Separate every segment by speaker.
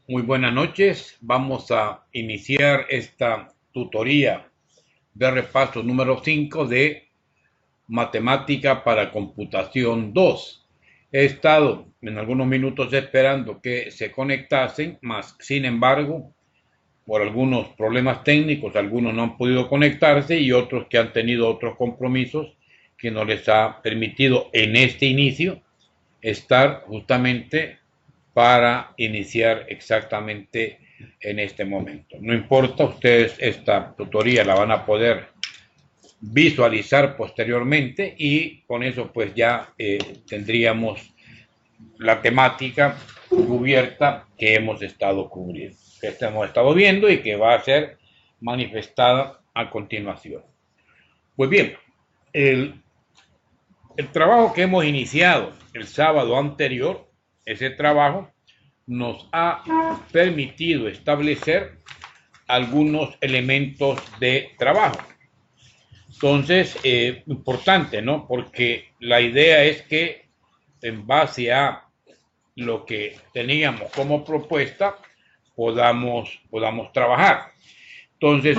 Speaker 1: Muy buenas noches. Vamos a iniciar esta tutoría de repaso número 5 de Matemática para Computación 2. He estado en algunos minutos esperando que se conectasen, mas sin embargo, por algunos problemas técnicos, algunos no han podido conectarse y otros que han tenido otros compromisos que no les ha permitido en este inicio estar justamente para iniciar exactamente en este momento. No importa, ustedes esta tutoría la van a poder visualizar posteriormente y con eso pues ya tendríamos la temática cubierta que hemos estado cubriendo, que hemos estado viendo y que va a ser manifestada a continuación. Pues bien, el trabajo que hemos iniciado el sábado anterior, ese trabajo nos ha permitido establecer algunos elementos de trabajo. Entonces, importante, ¿no? Porque la idea es que en base a lo que teníamos como propuesta, podamos trabajar. Entonces,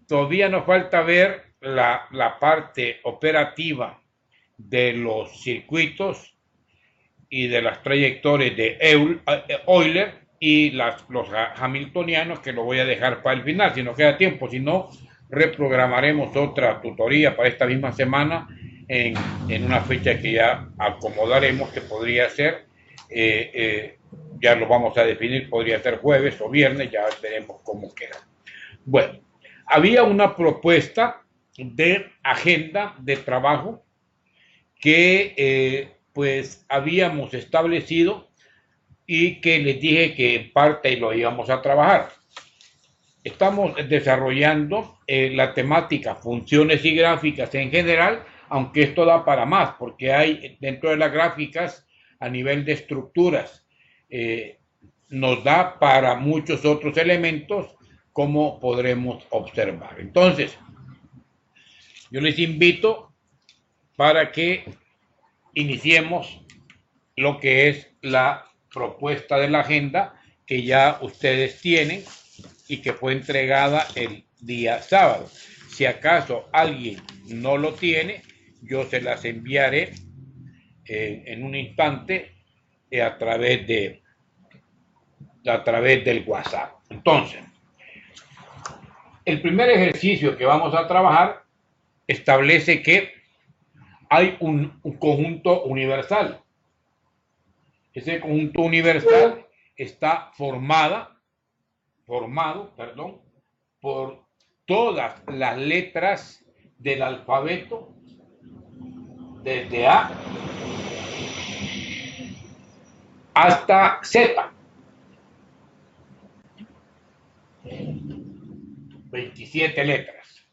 Speaker 1: todavía nos falta ver la parte operativa de los circuitos y de las trayectorias de Euler y los hamiltonianos, que lo voy a dejar para el final, si no queda tiempo. Si no, reprogramaremos otra tutoría para esta misma semana en una fecha que ya acomodaremos, que podría ser, ya lo vamos a definir, podría ser jueves o viernes, ya veremos cómo queda. Bueno, había una propuesta de agenda de trabajo que pues habíamos establecido y que les dije que en parte lo íbamos a trabajar. Estamos desarrollando la temática funciones y gráficas en general, aunque esto da para más, porque hay dentro de las gráficas a nivel de estructuras, nos da para muchos otros elementos, como podremos observar. Entonces, yo les invito para que iniciemos lo que es la propuesta de la agenda que ya ustedes tienen y que fue entregada el día sábado. Si acaso alguien no lo tiene, yo se las enviaré en un instante a través del WhatsApp. Entonces, el primer ejercicio que vamos a trabajar establece que hay un conjunto universal. Ese conjunto universal está formado, por todas las letras del alfabeto desde A hasta Z. 27 letras.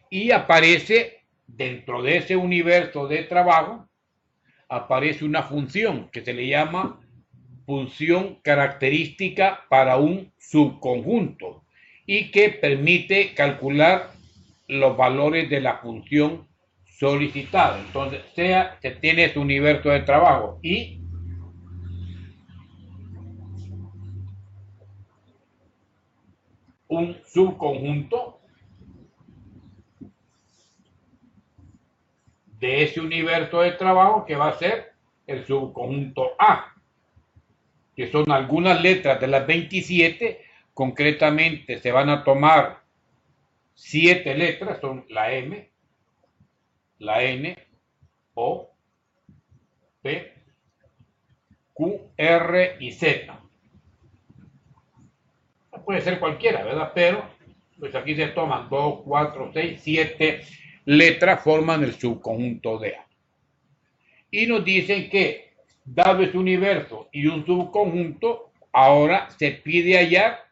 Speaker 1: Y aparece dentro de ese universo de trabajo, aparece una función que se le llama función característica para un subconjunto y que permite calcular los valores de la función solicitada. Entonces, se tiene ese universo de trabajo y un subconjunto de ese universo de trabajo que va a ser el subconjunto A, que son algunas letras de las 27, concretamente se van a tomar 7 letras, son la M, la N, O, P, Q, R y Z. Puede ser cualquiera, ¿verdad? Pero pues aquí se toman 2, 4, 6, 7 letras, forman el subconjunto de A. Y nos dicen que, dado ese universo y un subconjunto, ahora se pide hallar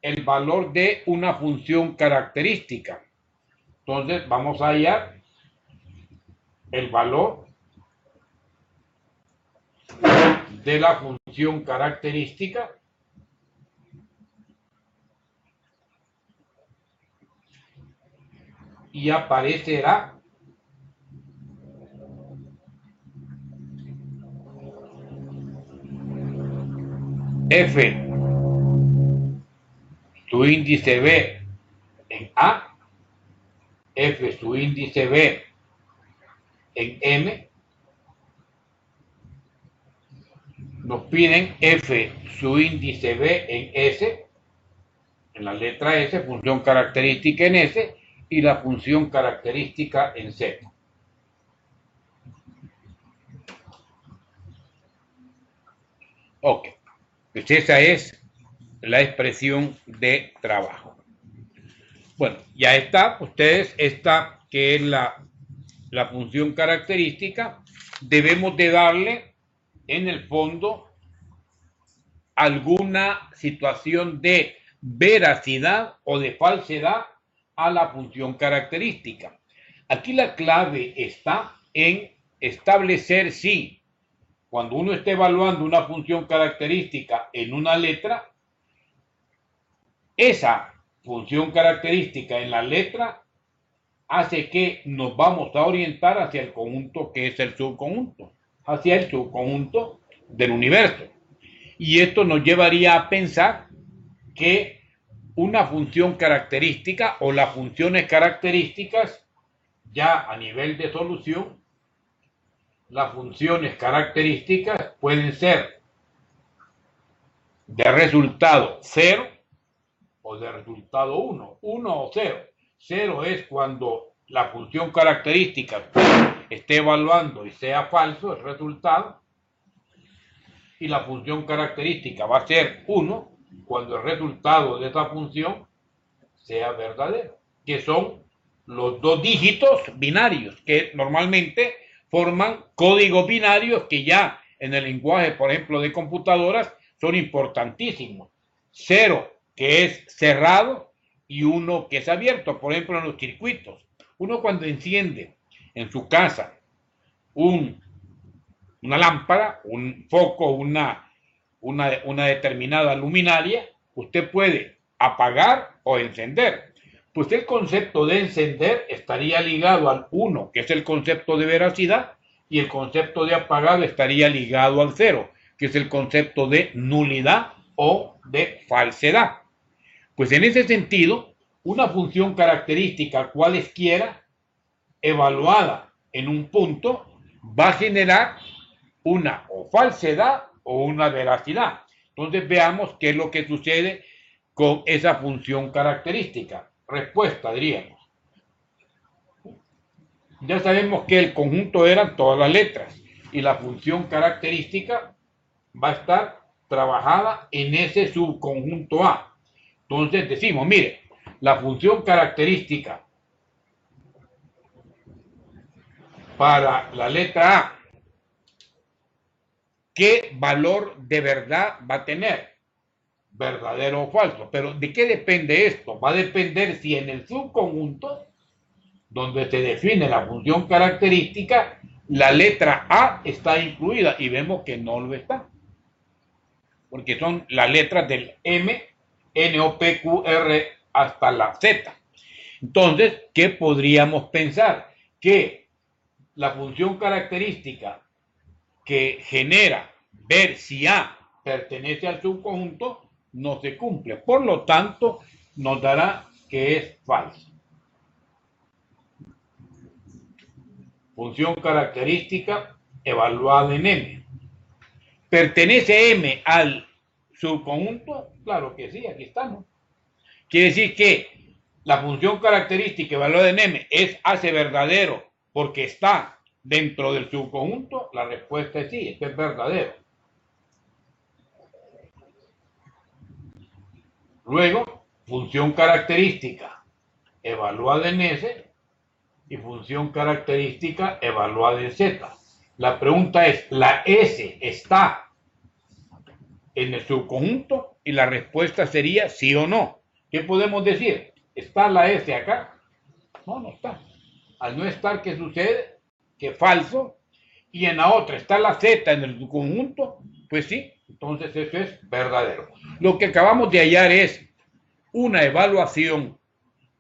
Speaker 1: el valor de una función característica. Entonces vamos a hallar el valor de la función característica y aparecerá F su índice B en A, F su índice B en M, nos piden F su índice B en S, en la letra S, función característica en S, y la función característica en Z. Ok, pues esa es la expresión de trabajo. Bueno, ya está, ustedes, esta que es la función característica, debemos de darle en el fondo alguna situación de veracidad o de falsedad a la función característica. Aquí la clave está en establecer si cuando uno esté evaluando una función característica en una letra, esa función característica en la letra hace que nos vamos a orientar hacia el conjunto que es el subconjunto, hacia el subconjunto del universo. Y esto nos llevaría a pensar que una función característica o las funciones características, ya a nivel de solución, las funciones características pueden ser de resultado 0 o de resultado 1, 1 o 0. 0 es cuando la función característica esté evaluando y sea falso el resultado, y la función característica va a ser 1 cuando el resultado de esa función sea verdadero, que son los dos dígitos binarios que normalmente forman códigos binarios que ya en el lenguaje, por ejemplo, de computadoras son importantísimos. 0, que es cerrado, y 1, que es abierto. Por ejemplo, en los circuitos, uno cuando enciende en su casa una lámpara, un foco, una determinada luminaria, usted puede apagar o encender. Pues el concepto de encender estaría ligado al 1, que es el concepto de veracidad, y el concepto de apagado estaría ligado al 0, que es el concepto de nulidad o de falsedad. Pues en ese sentido, una función característica cualesquiera, evaluada en un punto, va a generar una o falsedad o una veracidad. Entonces veamos qué es lo que sucede con esa función característica. Respuesta, diríamos. Ya sabemos que el conjunto eran todas las letras y la función característica va a estar trabajada en ese subconjunto A. Entonces decimos, mire, la función característica para la letra A, ¿qué valor de verdad va a tener? ¿Verdadero o falso? Pero ¿de qué depende esto? Va a depender si en el subconjunto, donde se define la función característica, la letra A está incluida, y vemos que no lo está, porque son las letras del M, N, O, P, Q, R hasta la Z. Entonces, ¿qué podríamos pensar? Que la función característica que genera ver si A pertenece al subconjunto no se cumple. Por lo tanto, nos dará que es falso. Función característica evaluada en M. ¿Pertenece M al subconjunto? Claro que sí, aquí estamos. Quiere decir que la función característica evaluada en M hace verdadero porque está dentro del subconjunto. La respuesta es sí, esto es verdadero. Luego, función característica evaluada en S y función característica evaluada en Z. La pregunta es, ¿la S está en el subconjunto? Y la respuesta sería sí o no. ¿Qué podemos decir? ¿Está la S acá? No, no está. Al no estar, ¿qué sucede? Que falso. Y en la otra está la Z en el subconjunto. Pues sí, entonces eso es verdadero. Lo que acabamos de hallar es una evaluación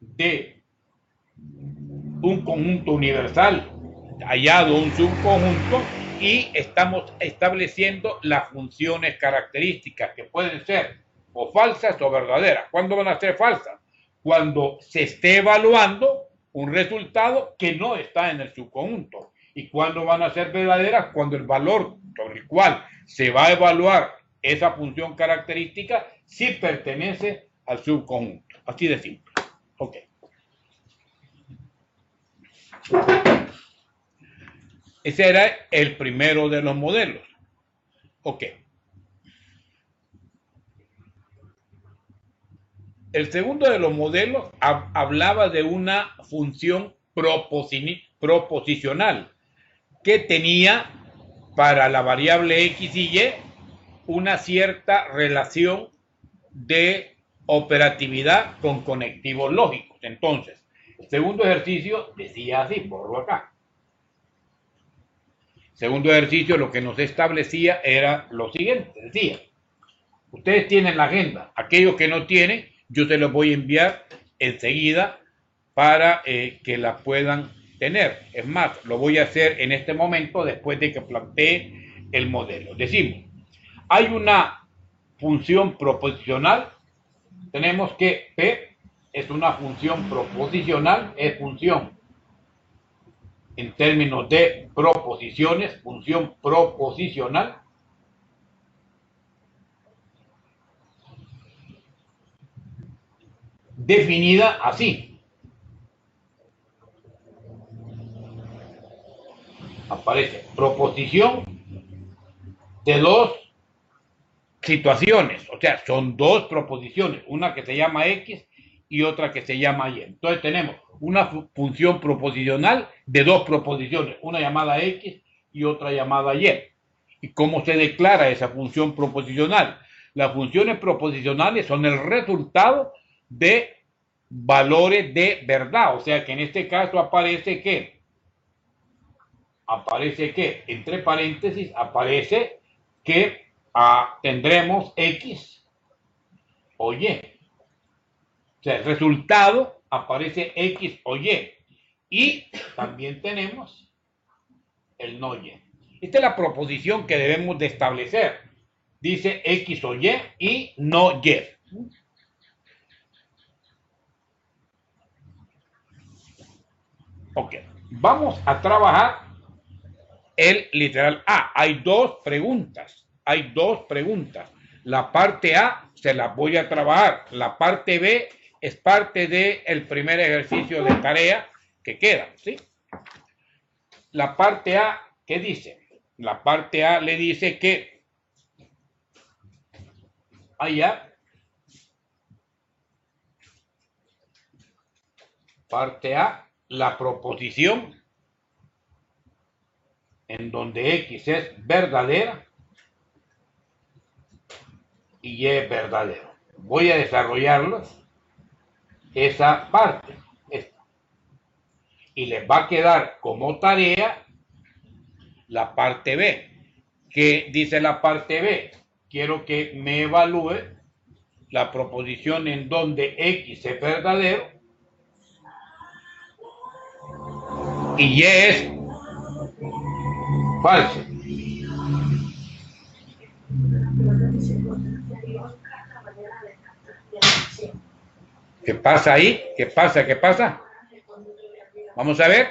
Speaker 1: de un conjunto universal hallado un subconjunto y estamos estableciendo las funciones características que pueden ser o falsas o verdaderas. ¿Cuándo van a ser falsas? Cuando se esté evaluando un resultado que no está en el subconjunto. ¿Y cuándo van a ser verdaderas? Cuando el valor sobre el cual se va a evaluar esa función característica sí pertenece al subconjunto. Así de simple. Ok. Ese era el primero de los modelos. Ok. El segundo de los modelos hablaba de una función proposicional que tenía para la variable X y Y una cierta relación de operatividad con conectivos lógicos. Entonces, el segundo ejercicio decía así, borro acá. Segundo ejercicio lo que nos establecía era lo siguiente, decía, ustedes tienen la agenda, aquellos que no tienen, yo se los voy a enviar enseguida para que la puedan tener. Es más, lo voy a hacer en este momento después de que plantee el modelo. Decimos, hay una función proposicional, tenemos que P es una función proposicional, es función en términos de proposiciones, función proposicional, definida así. Aparece proposición de dos situaciones, o sea, son dos proposiciones, una que se llama X y otra que se llama Y. Entonces tenemos una función proposicional de dos proposiciones, una llamada X y otra llamada Y. ¿Y cómo se declara esa función proposicional? Las funciones proposicionales son el resultado de valores de verdad, o sea que en este caso aparece que, entre paréntesis, aparece que tendremos X o Y. O sea, el resultado aparece X o Y. Y también tenemos el no Y. Esta es la proposición que debemos de establecer. Dice X o y no Y. Ok, vamos a trabajar el literal A. Hay dos preguntas. La parte A se la voy a trabajar. La parte B es parte del primer ejercicio de tarea que queda, ¿sí? La parte A, ¿qué dice? La parte A le dice que allá, parte A, la proposición en donde X es verdadera y Y es verdadero. Voy a desarrollarlo, esa parte, esta. Y les va a quedar como tarea la parte B. ¿Qué dice la parte B? Quiero que me evalúe la proposición en donde X es verdadero y Y es falso. ¿Qué pasa ahí? ¿Qué pasa? Vamos a ver.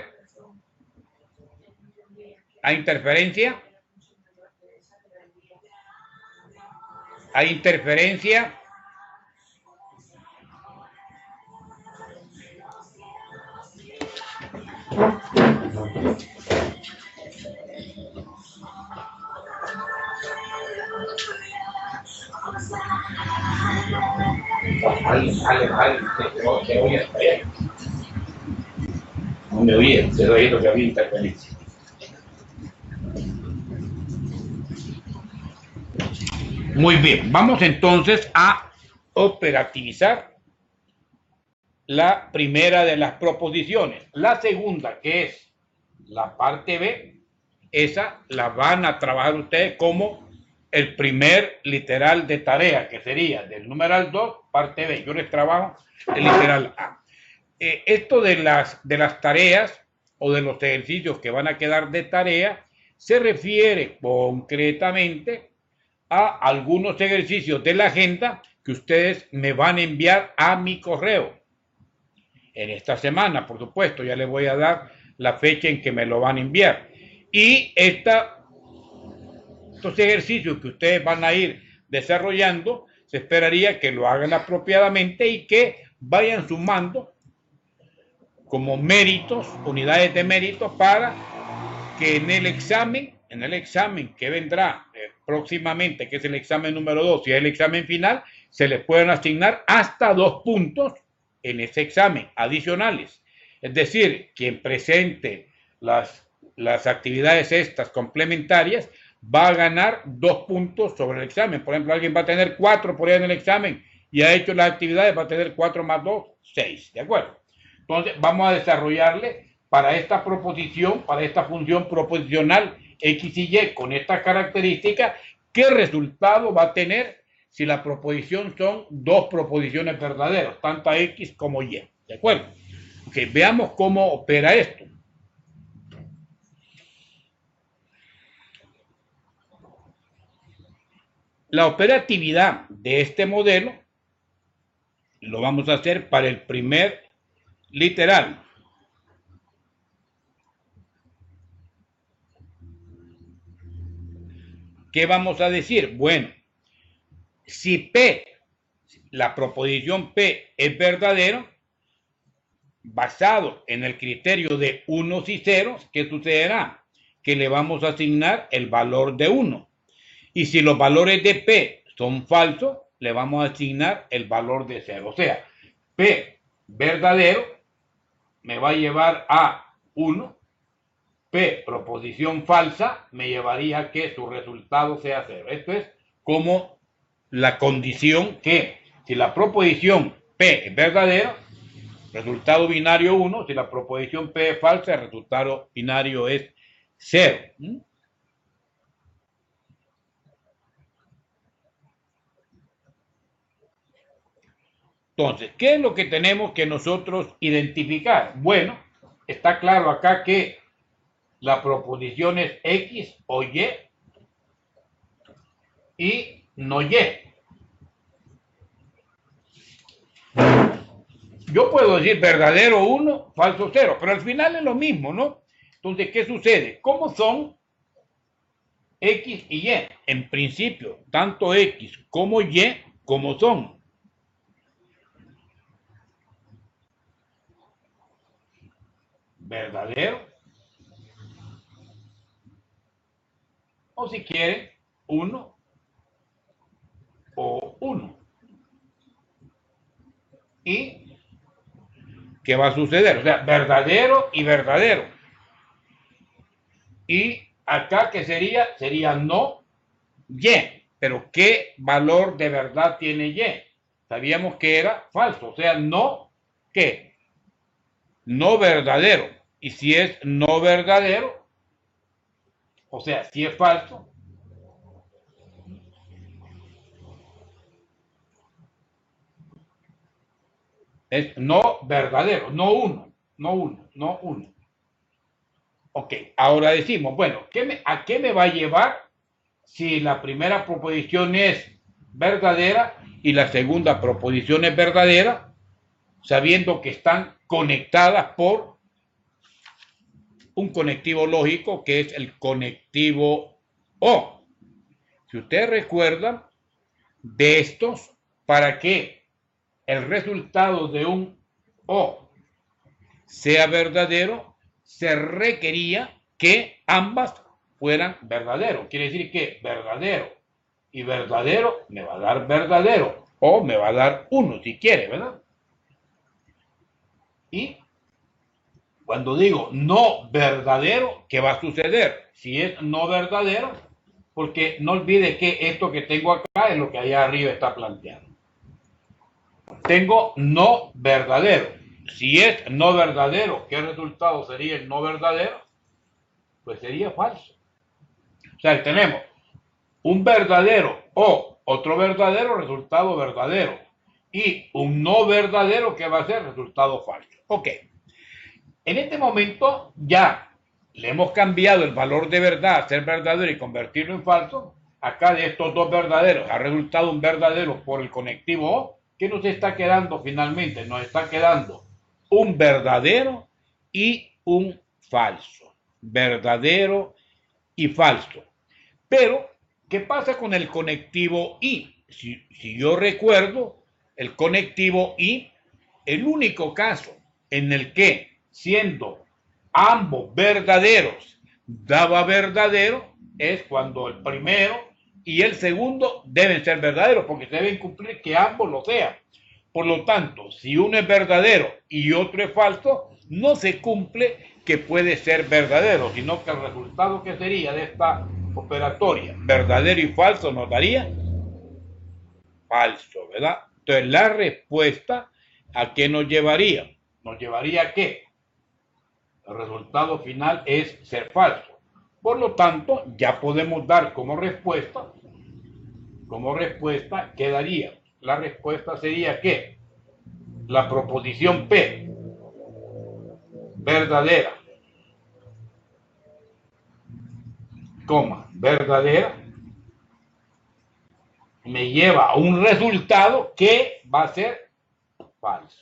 Speaker 1: ¿Hay interferencia? ¿Hay interferencia? Se oye hasta allá. No me oía, se oía lo que había interferencia. Muy bien, vamos entonces a operativizar la primera de las proposiciones. La segunda, que es la parte B, esa la van a trabajar ustedes como el primer literal de tarea, que sería del numeral 2, parte B. Yo les trabajo el literal A. Esto de las tareas o de los ejercicios que van a quedar de tarea se refiere concretamente a algunos ejercicios de la agenda que ustedes me van a enviar a mi correo. En esta semana, por supuesto, ya les voy a dar la fecha en que me lo van a enviar. Y estos ejercicios que ustedes van a ir desarrollando, se esperaría que lo hagan apropiadamente y que vayan sumando como méritos, unidades de mérito, para que en el examen que vendrá próximamente, que es el examen número 2 y el examen final, se les pueden asignar hasta 2 puntos en ese examen adicionales. Es decir, quien presente las actividades estas complementarias va a ganar 2 puntos sobre el examen. Por ejemplo, alguien va a tener 4 por ahí en el examen y ha hecho las actividades, va a tener 4 más 2, 6, ¿de acuerdo? Entonces, vamos a desarrollarle para esta proposición, para esta función proposicional X y Y con estas características, ¿qué resultado va a tener si la proposición son 2 proposiciones verdaderas, tanto X como Y? ¿De acuerdo? Ok, veamos cómo opera esto. La operatividad de este modelo lo vamos a hacer para el primer literal. ¿Qué vamos a decir? Bueno, si P, la proposición P es verdadero, basado en el criterio de unos y ceros, ¿qué sucederá? Que le vamos a asignar el valor de 1. Y si los valores de P son falsos, le vamos a asignar el valor de 0. O sea, P verdadero me va a llevar a 1. P, proposición falsa, me llevaría a que su resultado sea 0. Esto es como la condición que si la proposición P es verdadera, resultado binario 1, si la proposición P es falsa, el resultado binario es 0. Entonces, ¿qué es lo que tenemos que nosotros identificar? Bueno, está claro acá que la proposición es X o Y y no Y. Yo puedo decir verdadero 1, falso 0, pero al final es lo mismo, ¿no? Entonces, ¿qué sucede? ¿Cómo son X y Y? En principio, tanto X como Y, ¿cómo son? Verdadero. O si quieren, 1 o 1. ¿Y qué va a suceder? O sea, verdadero y verdadero. Y acá, ¿qué sería? Sería no Y. Pero ¿qué valor de verdad tiene Y? Sabíamos que era falso. O sea, no, ¿qué? No verdadero. Y si es no verdadero, o sea, si es falso, es no verdadero, no 1, no 1, no 1. Ok, ahora decimos, bueno, ¿a qué me va a llevar si la primera proposición es verdadera y la segunda proposición es verdadera, sabiendo que están conectadas por un conectivo lógico que es el conectivo O? Si ustedes recuerdan, de estos, para que el resultado de un O sea verdadero, se requería que ambas fueran verdaderos. Quiere decir que verdadero y verdadero me va a dar verdadero, o me va a dar 1 si quiere, ¿verdad? Y cuando digo no verdadero, ¿qué va a suceder? Si es no verdadero, porque no olvide que esto que tengo acá es lo que allá arriba está planteado. Tengo no verdadero. Si es no verdadero, ¿qué resultado sería el no verdadero? Pues sería falso. O sea, tenemos un verdadero o otro verdadero, resultado verdadero. Y un no verdadero, que va a ser resultado falso. Ok. En este momento ya le hemos cambiado el valor de verdad a ser verdadero y convertirlo en falso. Acá de estos dos verdaderos ha resultado un verdadero por el conectivo O. ¿Qué nos está quedando finalmente? Nos está quedando un verdadero y un falso. Verdadero y falso. Pero, ¿qué pasa con el conectivo I? Si yo recuerdo, el conectivo I, el único caso en el que, siendo ambos verdaderos, daba verdadero, es cuando el primero y el segundo deben ser verdaderos, porque se deben cumplir que ambos lo sean. Por lo tanto, si uno es verdadero y otro es falso, no se cumple que puede ser verdadero, sino que el resultado que sería de esta operatoria, verdadero y falso, nos daría falso, ¿verdad? Entonces, la respuesta, ¿a qué nos llevaría? Nos llevaría a qué? El resultado final es ser falso. Por lo tanto, ya podemos dar como respuesta, ¿qué daría? La respuesta sería que la proposición P, verdadera, verdadera, me lleva a un resultado que va a ser falso.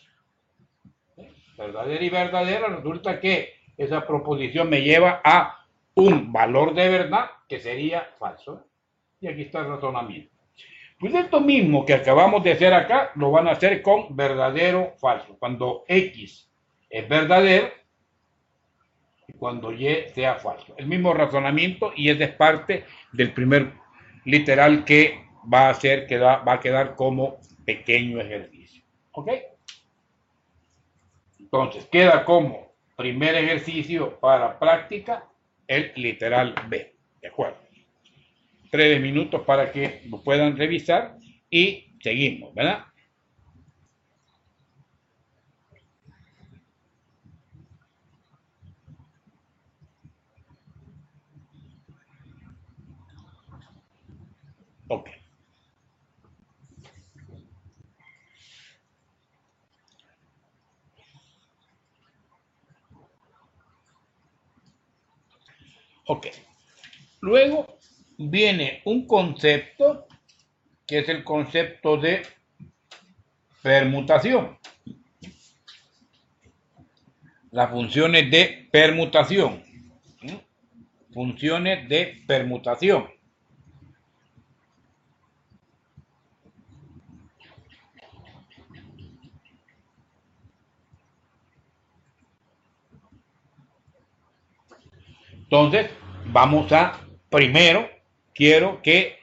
Speaker 1: Verdadera y verdadera, resulta que esa proposición me lleva a un valor de verdad que sería falso. Y aquí está el razonamiento. Pues esto mismo que acabamos de hacer acá, lo van a hacer con verdadero falso. Cuando X es verdadero y cuando Y sea falso. El mismo razonamiento, y esa es parte del primer literal que va a quedar como pequeño ejercicio. ¿Ok? Entonces, queda como primer ejercicio para práctica el literal B. ¿De acuerdo? 3 minutos para que lo puedan revisar y seguimos, ¿verdad? Ok. Ok. Luego viene un concepto que es el concepto de permutación. Las funciones de permutación. Funciones de permutación. Entonces, vamos a, primero, quiero que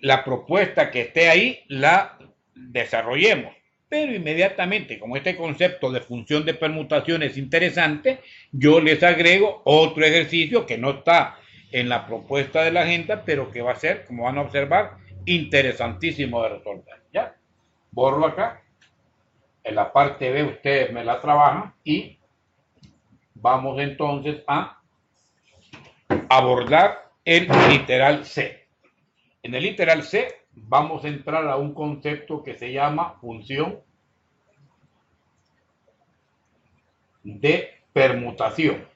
Speaker 1: la propuesta que esté ahí la desarrollemos. Pero inmediatamente, como este concepto de función de permutación es interesante, yo les agrego otro ejercicio que no está en la propuesta de la agenda, pero que va a ser, como van a observar, interesantísimo de resolver. ¿Ya? Borro acá. En la parte B ustedes me la trabajan y vamos entonces a abordar el literal C. En el literal C vamos a entrar a un concepto que se llama función de permutación.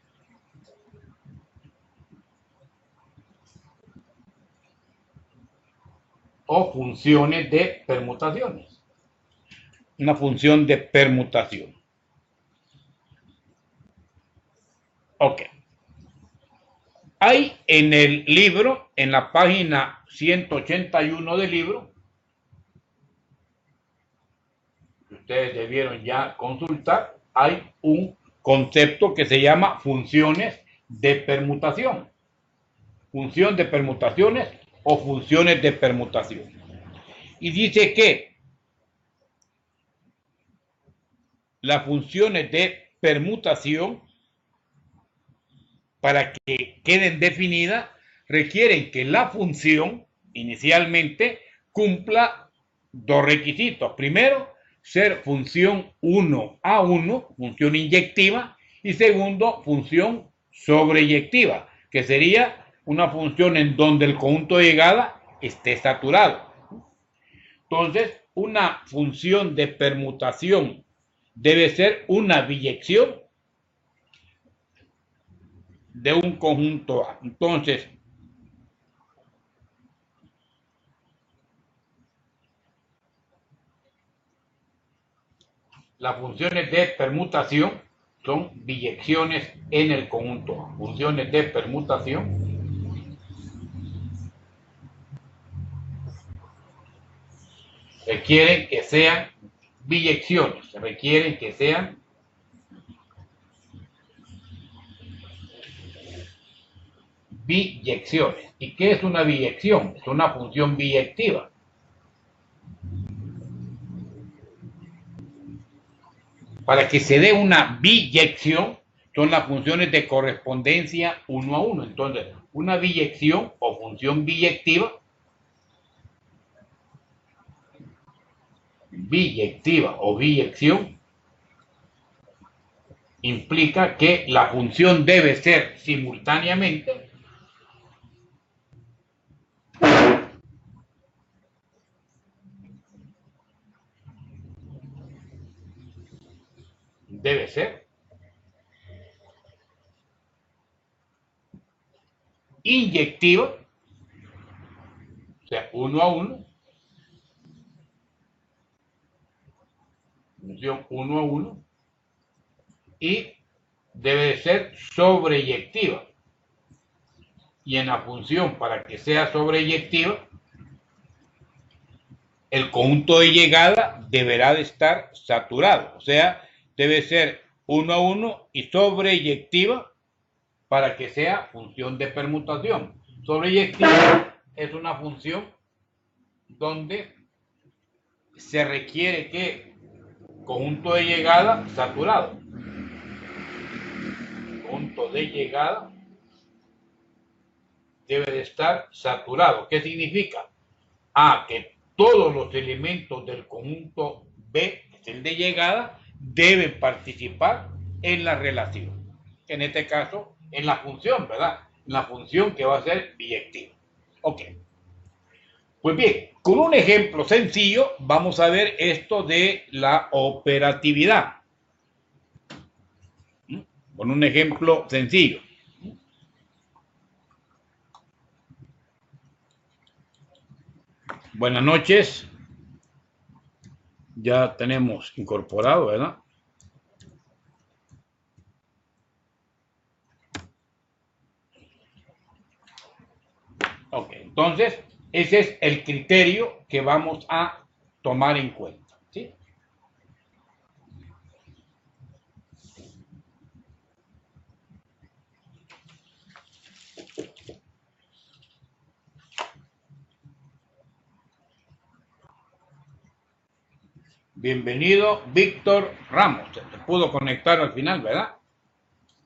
Speaker 1: O funciones de permutaciones. Una función de permutación. Ok. Hay en el libro, en la página 181 del libro, que ustedes debieron ya consultar, hay un concepto que se llama funciones de permutación. Función de permutaciones o funciones de permutación. Y dice que las funciones de permutación, para que queden definidas, requieren que la función inicialmente cumpla dos requisitos. Primero, ser función 1 a 1, función inyectiva, y segundo, función sobreyectiva, que sería una función en donde el conjunto de llegada esté saturado. Entonces, una función de permutación debe ser una biyección de un conjunto A. Entonces, las funciones de permutación son biyecciones en el conjunto A. Funciones de permutación requieren que sean biyecciones, requieren que sean biyecciones. ¿Y qué es una biyección? Es una función biyectiva. Para que se dé una biyección, son las funciones de correspondencia uno a uno. Entonces, una biyección o función biyectiva o biyección implica que la función debe ser simultáneamente inyectiva, o sea, uno a uno, función uno a uno, y debe de ser sobreyectiva. Y en la función, para que sea sobreyectiva, el conjunto de llegada deberá de estar saturado, o sea, debe ser uno a uno y sobreyectiva para que sea función de permutación. Sobreyectiva es una función donde se requiere que conjunto de llegada saturado, conjunto de llegada debe de estar saturado. ¿Qué significa? Que todos los elementos del conjunto B, que es el de llegada, deben participar en la relación. En este caso, en la función, ¿verdad? En la función que va a ser biyectiva. Ok. Pues bien, con un ejemplo sencillo vamos a ver esto de la operatividad. Con un ejemplo sencillo. Buenas noches. Ya tenemos incorporado, ¿verdad? Ok, entonces ese es el criterio que vamos a tomar en cuenta, ¿sí? Bienvenido, Víctor Ramos. Se pudo conectar al final, ¿verdad?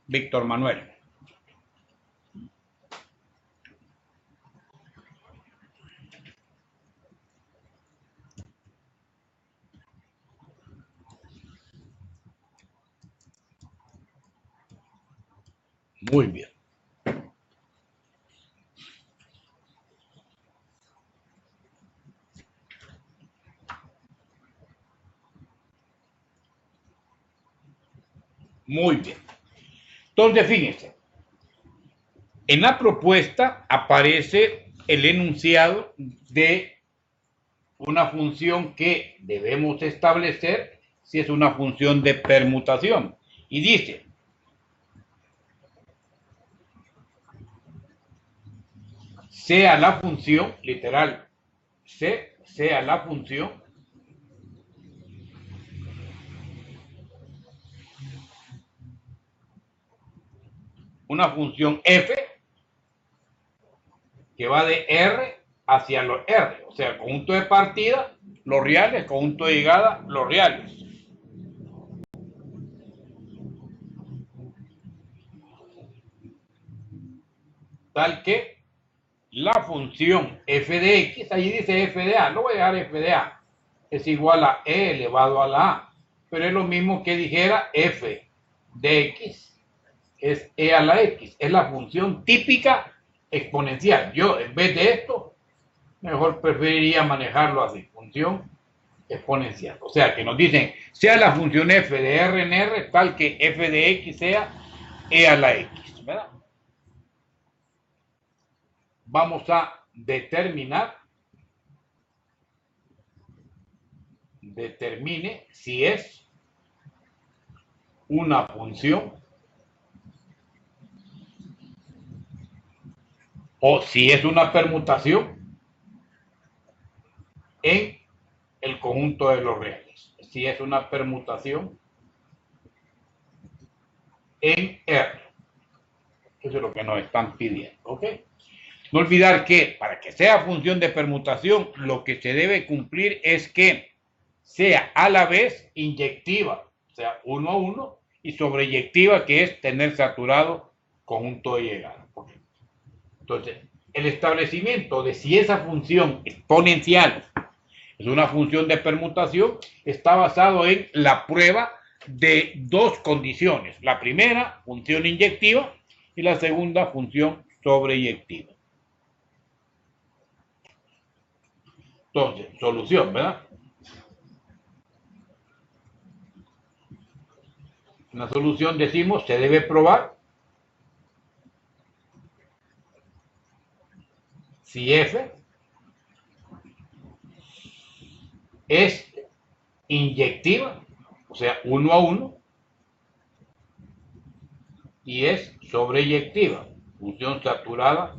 Speaker 1: Víctor Manuel. Muy bien. Muy bien. Entonces, fíjense, en la propuesta aparece el enunciado de una función que debemos establecer si es una función de permutación. Y dice, sea la función, literal, sea la función una función f que va de R hacia los R, o sea, el conjunto de partida, los reales, conjunto de llegada, los reales. Tal que la función f de x, allí dice f de a, no voy a dejar f de a, es igual a e elevado a la a, pero es lo mismo que dijera f de x es e a la x, es la función típica exponencial. Yo, en vez de esto, mejor preferiría manejarlo así, función exponencial. O sea, que nos dicen, sea la función f de r en r tal que f de x sea e a la x, ¿verdad? vamos a determine si es una función o si es una permutación en el conjunto de los reales. Si es una permutación en R. Eso es lo que nos están pidiendo, ¿ok? No olvidar que para que sea función de permutación, lo que se debe cumplir es que sea a la vez inyectiva, o sea, 1 a 1, y sobreyectiva, que es tener saturado conjunto de llegada. Entonces, el establecimiento de si esa función exponencial es una función de permutación está basado en la prueba de dos condiciones. La primera, función inyectiva, y la segunda, función sobreyectiva. Entonces, solución, ¿verdad? En la solución decimos, se debe probar si F es inyectiva, o sea, 1 a 1, y es sobreyectiva, función saturada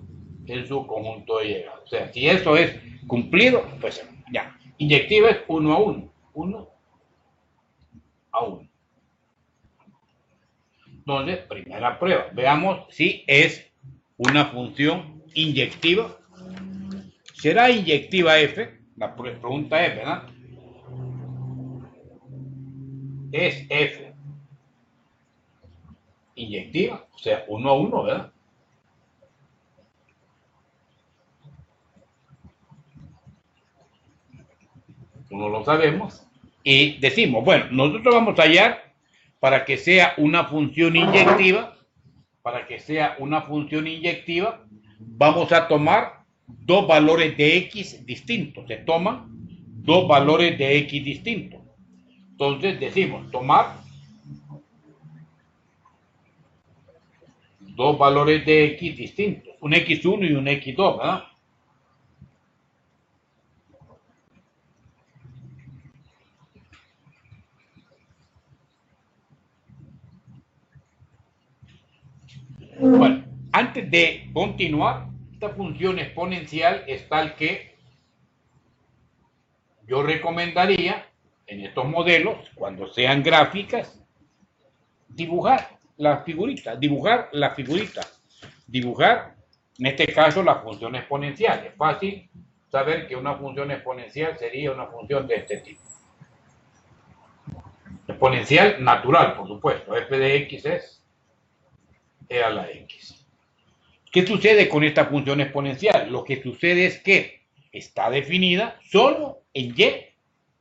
Speaker 1: en su conjunto de llegada. O sea, si eso es cumplido, pues ya. Inyectiva es 1 a 1, 1 a 1. Entonces, primera prueba. Veamos si es una función inyectiva. ¿Será inyectiva F? La pregunta es, ¿verdad? ¿Es F inyectiva? O sea, 1 a 1, ¿verdad? No lo sabemos. Y decimos, bueno, nosotros vamos a hallar para que sea una función inyectiva, vamos a tomar dos valores de X distintos. Se toman dos valores de X distintos. Entonces decimos, tomar dos valores de X distintos, un X1 y un X2, ¿verdad? Bueno, antes de continuar, esta función exponencial es tal que yo recomendaría en estos modelos, cuando sean gráficas, dibujar la figurita, en este caso la función exponencial. Es fácil saber que una función exponencial sería una función de este tipo. Exponencial natural, por supuesto. F de X es E a la X. ¿Qué sucede con esta función exponencial? Lo que sucede es que está definida solo en Y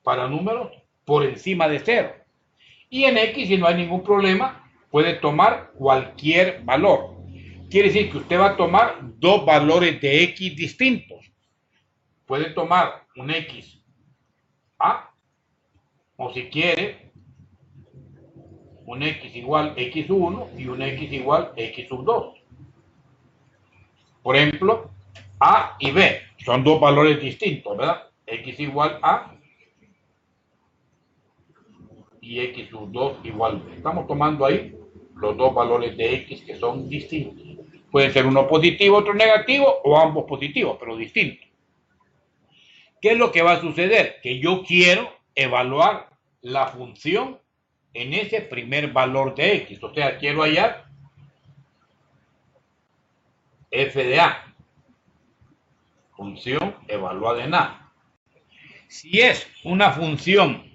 Speaker 1: para números por encima de 0. Y en X, si no hay ningún problema, puede tomar cualquier valor. Quiere decir que usted va a tomar dos valores de X distintos. Puede tomar un X A, o si quiere, un X igual X1 y un X igual X sub 2. Por ejemplo, A y B son dos valores distintos, ¿verdad? X igual A y X sub 2 igual B. Estamos tomando ahí los dos valores de X que son distintos. Pueden ser uno positivo, otro negativo, o ambos positivos, pero distintos. ¿Qué es lo que va a suceder? Que yo quiero evaluar la función en ese primer valor de X. O sea, quiero hallar F de A, función evaluada en A. Si es una función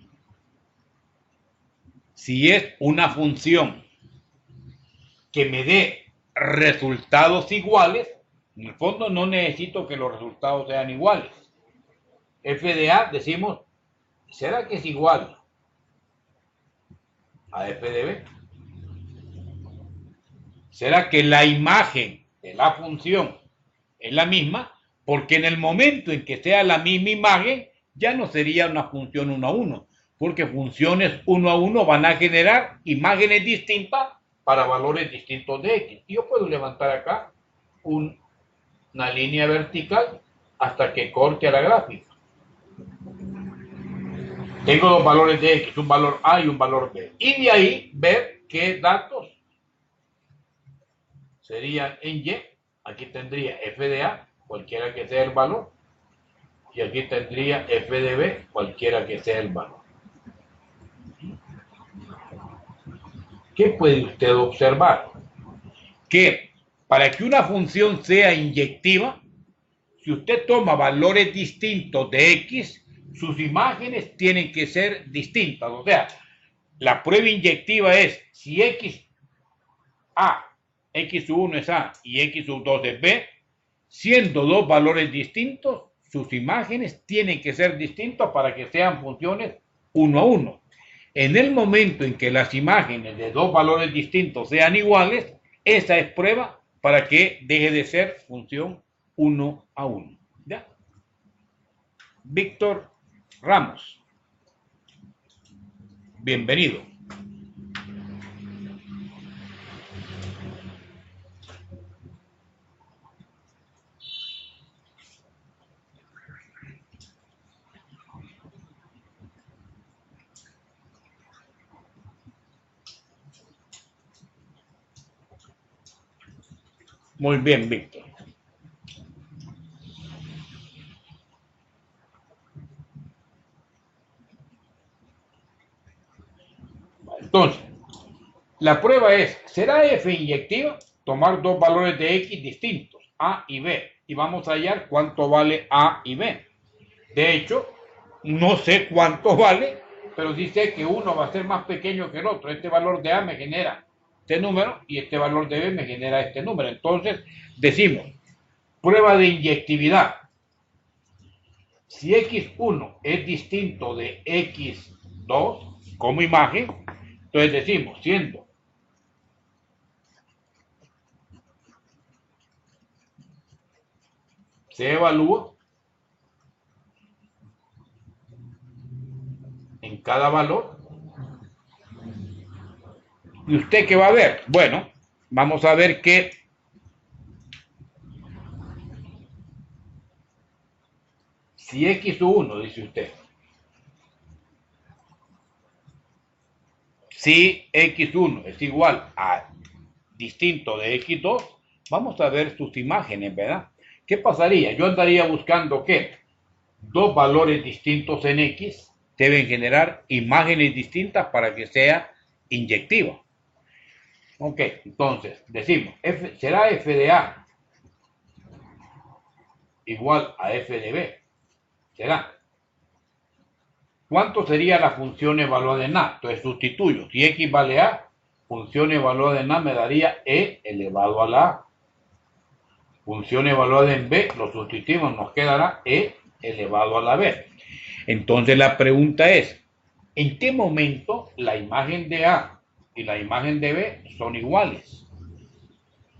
Speaker 1: que me dé resultados iguales, en el fondo no necesito que los resultados sean iguales. F de A, decimos, ¿será que es igual a F de B? ¿Será que la imagen de la función es la misma? Porque en el momento en que sea la misma imagen, ya no sería una función 1 a 1, porque funciones 1 a 1 van a generar imágenes distintas para valores distintos de X. Y yo puedo levantar acá un una línea vertical hasta que corte a la gráfica. Tengo dos valores de X, un valor A y un valor B. Y de ahí ver qué datos serían en Y. Aquí tendría f de A, cualquiera que sea el valor. Y aquí tendría f de B, cualquiera que sea el valor. ¿Qué puede usted observar? Que para que una función sea inyectiva, si usted toma valores distintos de X, sus imágenes tienen que ser distintas. O sea, la prueba inyectiva es si X A, X1 es A y X2 es B, siendo dos valores distintos, sus imágenes tienen que ser distintas para que sean funciones 1 a 1. En el momento en que las imágenes de dos valores distintos sean iguales, esa es prueba para que deje de ser función 1 a 1. ¿Ya? Víctor Ramos, bienvenido. Muy bien, Víctor. Entonces, la prueba es, ¿será F inyectiva? Tomar dos valores de X distintos, A y B, y vamos a hallar cuánto vale A y B. De hecho, no sé cuánto vale, pero sí sé que uno va a ser más pequeño que el otro. Este valor de A me genera este número y este valor de B me genera este número. Entonces, decimos, prueba de inyectividad. Si X1 es distinto de X2 como imagen, entonces decimos, siendo se evalúa en cada valor. ¿Y usted qué va a ver? Bueno, vamos a ver que si X1, dice usted, si X1 es igual a distinto de X2, vamos a ver sus imágenes, ¿verdad? ¿Qué pasaría? Yo andaría buscando que dos valores distintos en X deben generar imágenes distintas para que sea inyectiva. Ok, entonces decimos, será f de A igual a f de B. ¿Será? ¿Cuánto sería la función evaluada en A? Entonces sustituyo. Si X vale A, función evaluada en A me daría E elevado a la A. Función evaluada en B, lo sustituimos, nos quedará E elevado a la B. Entonces la pregunta es, ¿en qué momento la imagen de A y la imagen de B son iguales?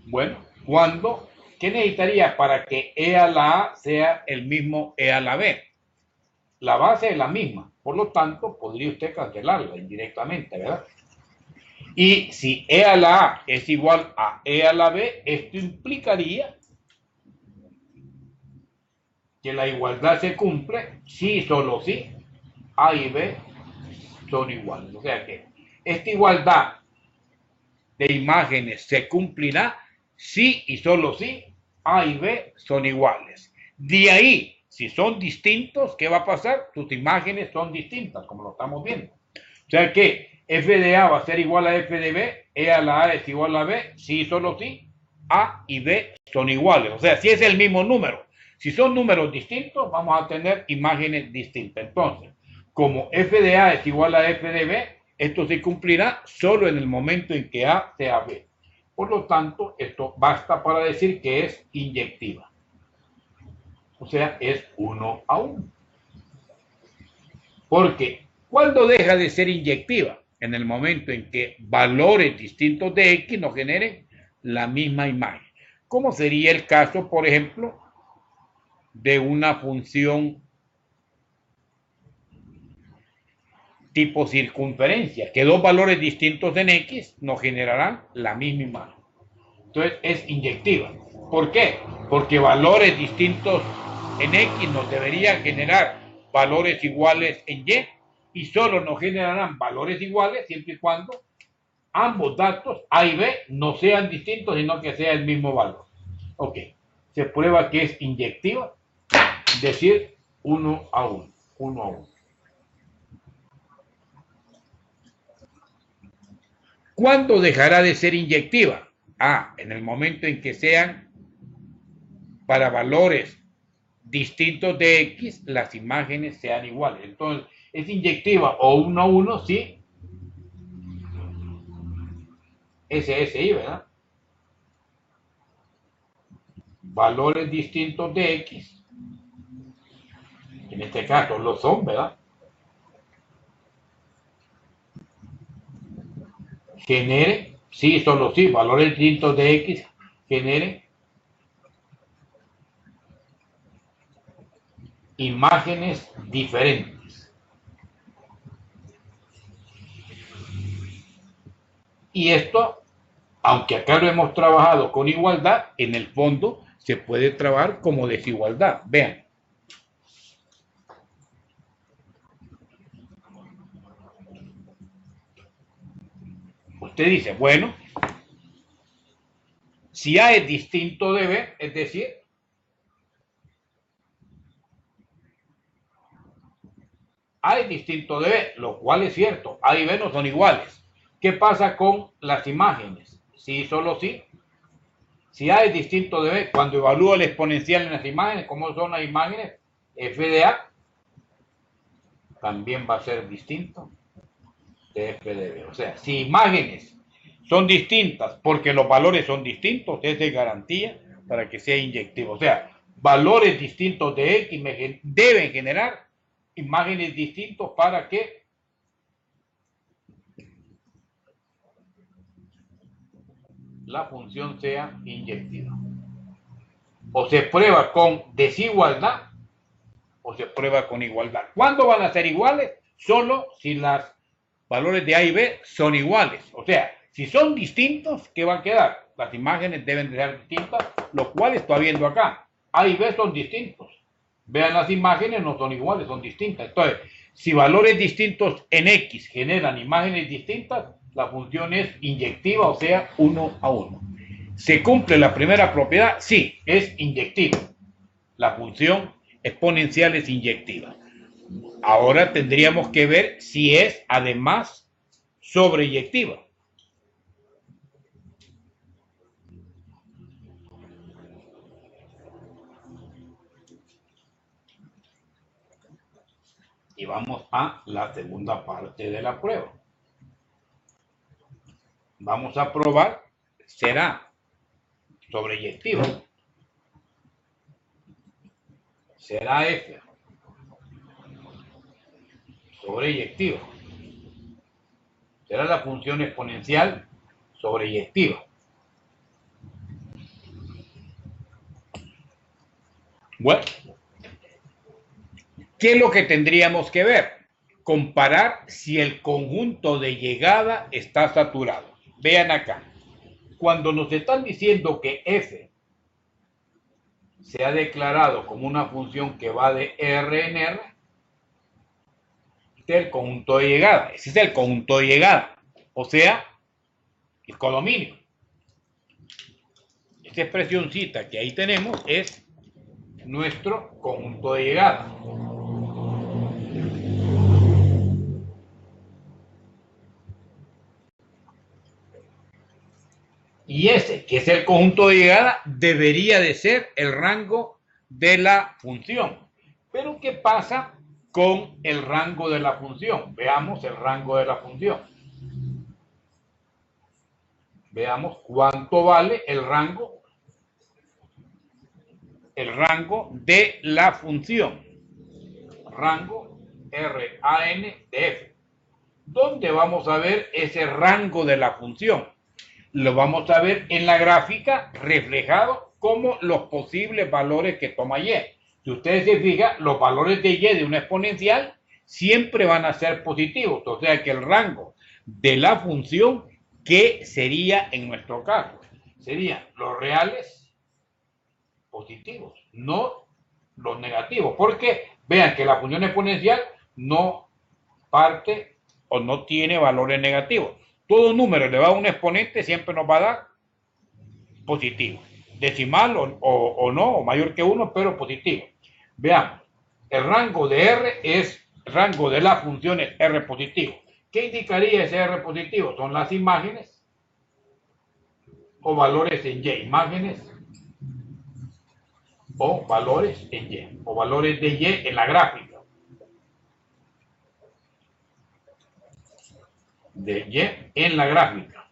Speaker 1: Bueno, ¿cuándo? ¿Qué necesitaría para que E a la A sea el mismo E a la B? La base es la misma, por lo tanto, podría usted cancelarla indirectamente, ¿verdad? Y si E a la A es igual a E a la B, esto implicaría que la igualdad se cumple si y solo si A y B son iguales. O sea que esta igualdad de imágenes se cumplirá si y solo si A y B son iguales. De ahí, si son distintos, ¿qué va a pasar? Sus imágenes son distintas, como lo estamos viendo. O sea que f de A va a ser igual a f de B, E a la A es igual a B, si y solo si A y B son iguales. O sea, si es el mismo número. Si son números distintos, vamos a tener imágenes distintas. Entonces, como f de A es igual a f de B, esto se cumplirá solo en el momento en que A sea B. Por lo tanto, esto basta para decir que es inyectiva. O sea, es 1 a 1. Porque, ¿cuándo deja de ser inyectiva? En el momento en que valores distintos de X nos generen la misma imagen. ¿Cómo sería el caso, por ejemplo, de una función tipo circunferencia, que dos valores distintos en X nos generarán la misma imagen? Entonces es inyectiva. ¿Por qué? Porque valores distintos en X nos deberían generar valores iguales en Y solo nos generarán valores iguales siempre y cuando ambos datos A y B no sean distintos, sino que sea el mismo valor. Ok, se prueba que es inyectiva, decir 1 a 1, 1 a 1. ¿Cuándo dejará de ser inyectiva? En el momento en que sean para valores distintos de X, las imágenes sean iguales. Entonces, es inyectiva o 1 a 1 si SSI, ¿verdad? Valores distintos de X, en este caso lo son, ¿verdad? Genere, sí, solo sí, valores distintos de X generen imágenes diferentes. Y esto, aunque acá lo hemos trabajado con igualdad, en el fondo se puede trabajar como desigualdad. Vean. Usted dice, bueno, si A es distinto de B, es decir, A es distinto de B, lo cual es cierto, A y B no son iguales. ¿Qué pasa con las imágenes? Sí, solo sí. Si A es distinto de B, cuando evalúo el exponencial en las imágenes, ¿cómo son las imágenes? F de A también va a ser distinto de F de B. O sea, si imágenes son distintas porque los valores son distintos, es de garantía para que sea inyectivo. O sea, valores distintos de X deben generar imágenes distintos para que la función sea inyectiva. O se prueba con desigualdad o se prueba con igualdad. ¿Cuándo van a ser iguales? Solo si los valores de A y B son iguales. O sea, si son distintos, ¿qué va a quedar? Las imágenes deben de ser distintas, lo cual estoy viendo acá. A y B son distintos. Vean, las imágenes no son iguales, son distintas. Entonces, si valores distintos en X generan imágenes distintas, la función es inyectiva, o sea, 1 a 1. ¿Se cumple la primera propiedad? Sí, es inyectiva. La función exponencial es inyectiva. Ahora tendríamos que ver si es además sobreyectiva. Y vamos a la segunda parte de la prueba. Vamos a probar, será sobreyectiva. Será F sobreyectiva. Será la función exponencial sobreyectiva. Bueno, ¿qué es lo que tendríamos que ver? Comparar si el conjunto de llegada está saturado. Vean acá. Cuando nos están diciendo que F se ha declarado como una función que va de R en R, este es el conjunto de llegada. Ese es el conjunto de llegada. O sea, el codominio. Esta expresioncita que ahí tenemos es nuestro conjunto de llegada. Y ese, que es el conjunto de llegada, debería de ser el rango de la función. Pero ¿qué pasa con el rango de la función? Veamos el rango de la función. Veamos cuánto vale el rango de la función. Rango RAN de F. ¿Dónde vamos a ver ese rango de la función? Lo vamos a ver en la gráfica reflejado como los posibles valores que toma Y. Si ustedes se fijan, los valores de Y de una exponencial siempre van a ser positivos. O sea que el rango de la función, ¿qué sería en nuestro caso? Serían los reales positivos, no los negativos, porque vean que la función exponencial no parte o no tiene valores negativos. Todo número elevado a un exponente siempre nos va a dar positivo, decimal o no, o mayor que 1, pero positivo. Veamos, el rango de R es rango de las funciones R positivo. ¿Qué indicaría ese R positivo? Son las imágenes o valores en Y, imágenes o valores en Y, o valores de Y en la gráfica. De Y en la gráfica.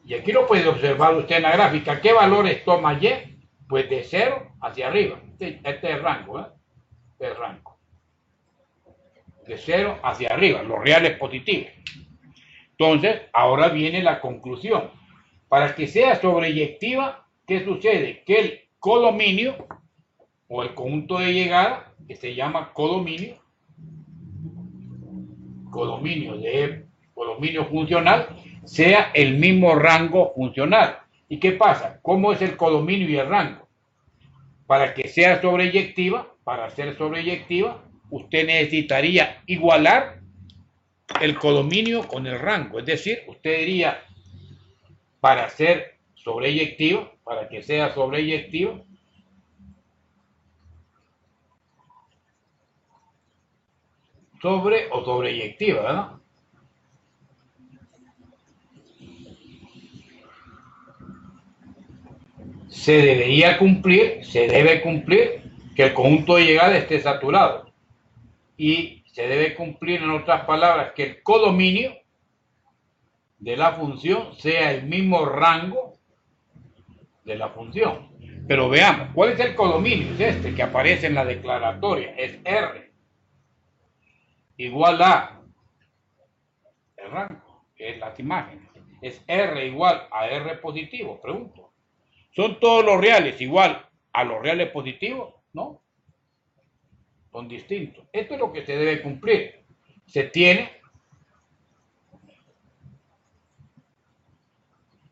Speaker 1: Y aquí lo puede observar usted en la gráfica. ¿Qué valores toma Y? Pues de 0 hacia arriba. Este es el rango, Este es el rango. De 0 hacia arriba, los reales positivos. Entonces, ahora viene la conclusión. Para que sea sobreyectiva, ¿qué sucede? Que el codominio, o el conjunto de llegada, que se llama codominio funcional, sea el mismo rango funcional. ¿Y qué pasa? ¿Cómo es el codominio y el rango? Para que sea sobreyectiva, para ser sobreyectiva, usted necesitaría igualar el codominio con el rango. Es decir, usted diría, para ser sobreyectiva, para que sea sobreyectiva, sobre o sobreyectiva, ¿verdad? Se debe cumplir que el conjunto de llegada esté saturado. Y se debe cumplir, en otras palabras, que el codominio de la función sea el mismo rango de la función. Pero veamos, ¿cuál es el codominio? Es este que aparece en la declaratoria, es R igual a el rango, que es las imágenes. Es R igual a R positivo, pregunto. ¿Son todos los reales igual a los reales positivos? No, son distintos. Esto es lo que se debe cumplir. Se tiene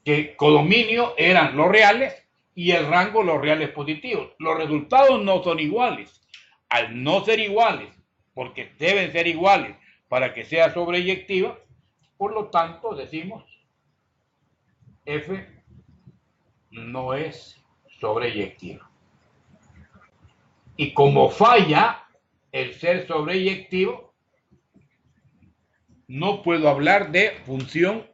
Speaker 1: que codominio eran los reales y el rango los reales positivos. Los resultados no son iguales. Al no ser iguales, porque deben ser iguales para que sea sobreyectiva, por lo tanto decimos F no es sobreyectiva. Y como falla el ser sobreyectivo, no puedo hablar de función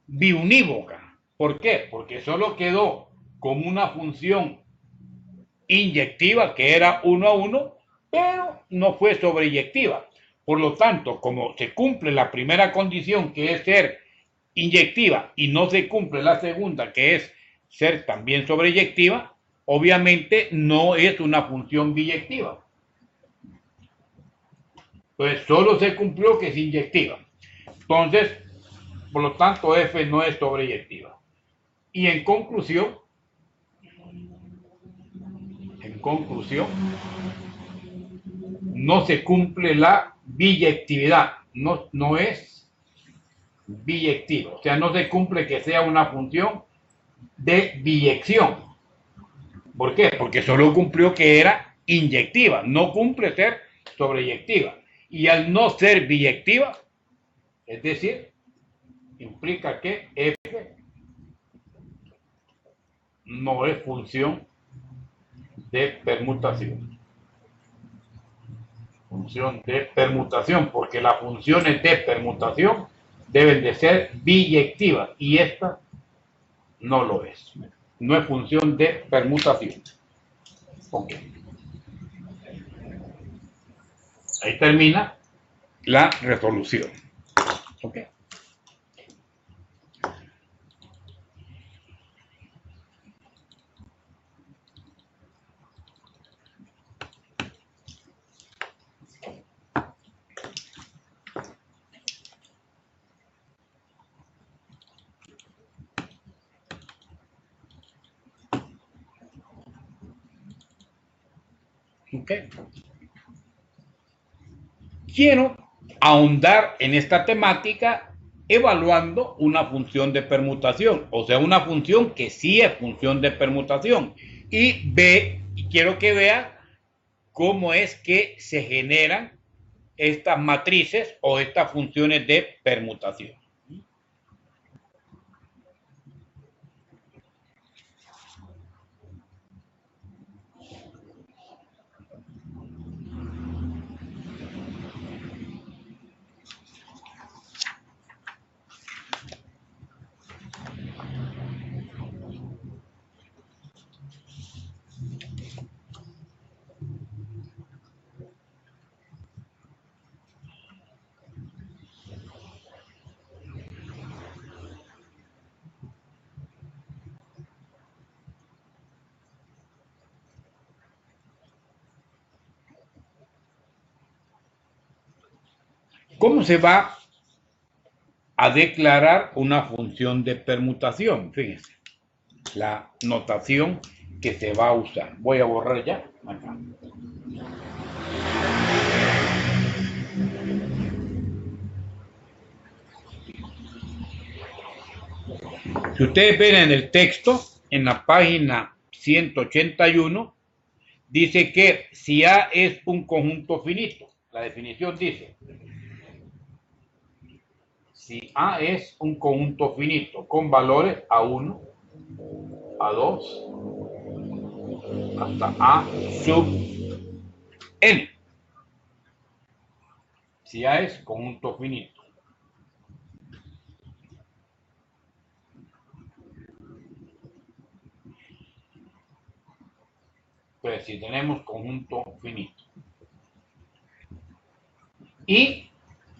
Speaker 1: biunívoca. ¿Por qué? Porque solo quedó como una función inyectiva que era 1 a 1, pero no fue sobreyectiva. Por lo tanto, como se cumple la primera condición, que es ser inyectiva, y no se cumple la segunda, que es ser también sobreyectiva, obviamente no es una función biyectiva. Entonces, solo se cumplió que es inyectiva. Entonces, por lo tanto, F no es sobreyectiva. Y en conclusión, no se cumple la biyectividad, no es biyectiva, o sea, no se cumple que sea una función de biyección. ¿Por qué? Porque solo cumplió que era inyectiva, no cumple ser sobreyectiva. Y al no ser biyectiva, es decir, implica que F no es función de permutación. Función de permutación, porque las funciones de permutación deben de ser biyectivas y esta no lo es. No es función de permutación. Ok. Ahí termina la resolución. Ok. Ok. Quiero ahondar en esta temática evaluando una función de permutación, o sea, una función que sí es función de permutación. Y quiero que vea cómo es que se generan estas matrices o estas funciones de permutación. ¿Cómo se va a declarar una función de permutación? Fíjense, la notación que se va a usar. Voy a borrar ya acá. Si ustedes ven en el texto, en la página 181, dice que si A es un conjunto finito, la definición dice, si A es un conjunto finito con valores A1, A2, hasta A sub n, si A es conjunto finito. Pues si tenemos conjunto finito. Y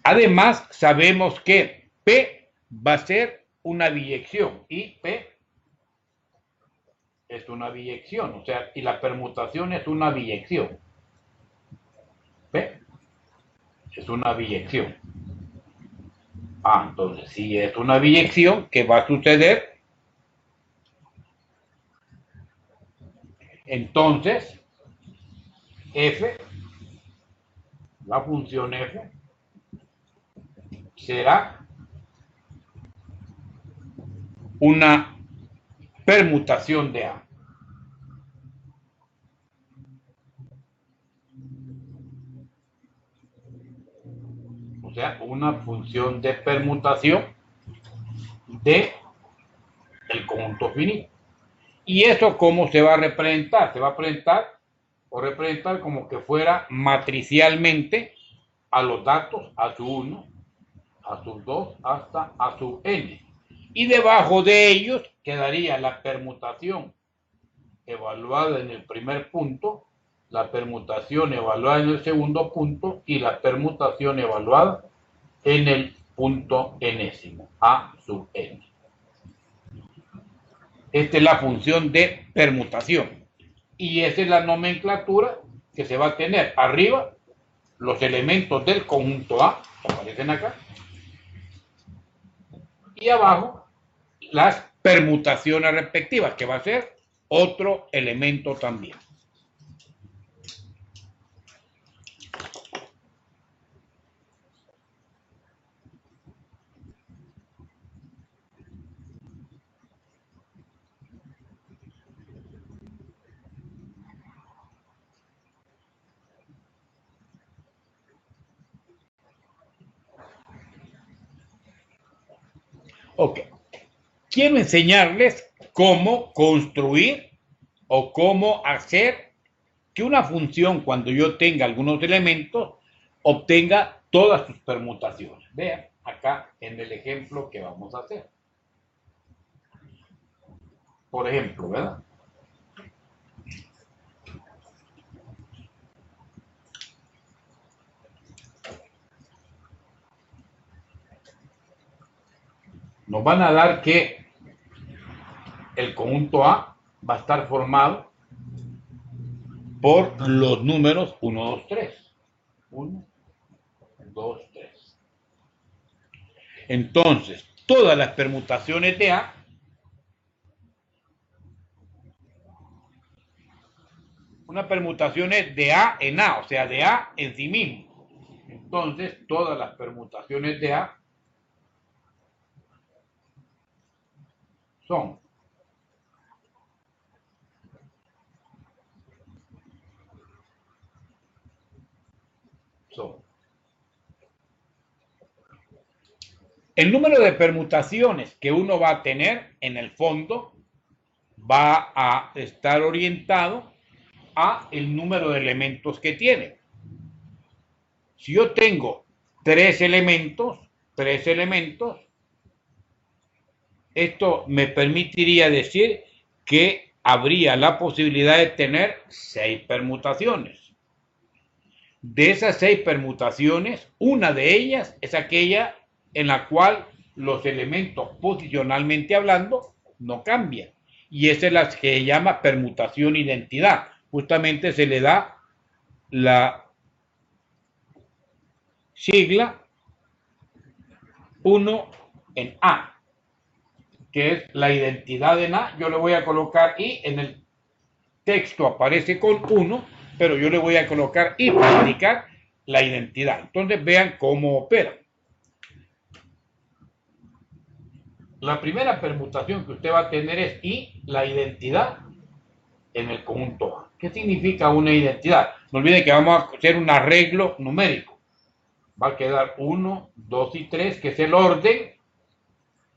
Speaker 1: además sabemos que P va a ser una biyección y P es una biyección, o sea, y la permutación es una biyección. P es una biyección. Entonces, si es una biyección, ¿qué va a suceder? Entonces, f, la función f, será una permutación de A. O sea, una función de permutación de el conjunto finito. ¿Y eso cómo se va a representar? Se va a representar como que fuera matricialmente a los datos A sub 1, A sub 2 hasta A sub n. Y debajo de ellos quedaría la permutación evaluada en el primer punto, la permutación evaluada en el segundo punto y la permutación evaluada en el punto enésimo, A sub n. Esta es la función de permutación. Y esa es la nomenclatura que se va a tener. Arriba, los elementos del conjunto A, que aparecen acá. Y abajo, las permutaciones respectivas, que va a ser otro elemento también. Ok. Quiero enseñarles cómo construir o cómo hacer que una función, cuando yo tenga algunos elementos, obtenga todas sus permutaciones. Vean acá en el ejemplo que vamos a hacer. Por ejemplo, ¿verdad? Nos van a dar que el conjunto A va a estar formado por los números 1, 2, 3. 1, 2, 3. Entonces, todas las permutaciones de A una permutación es de A en A, o sea, de A en sí mismo. Entonces, todas las permutaciones de A son el número de permutaciones que uno va a tener en el fondo va a estar orientado a el número de elementos que tiene. Si yo tengo tres elementos, esto me permitiría decir que habría la posibilidad de tener 6 permutaciones. De esas 6 permutaciones, una de ellas es aquella en la cual los elementos posicionalmente hablando no cambian. Y esa es la que se llama permutación identidad. Justamente se le da la sigla 1 en A, que es la identidad en A. Yo le voy a colocar I, en el texto aparece con 1, pero yo le voy a colocar I para indicar la identidad. Entonces vean cómo opera. La primera permutación que usted va a tener es I, la identidad en el conjunto A. ¿Qué significa una identidad? No olviden que vamos a hacer un arreglo numérico. Va a quedar 1, 2 y 3, que es el orden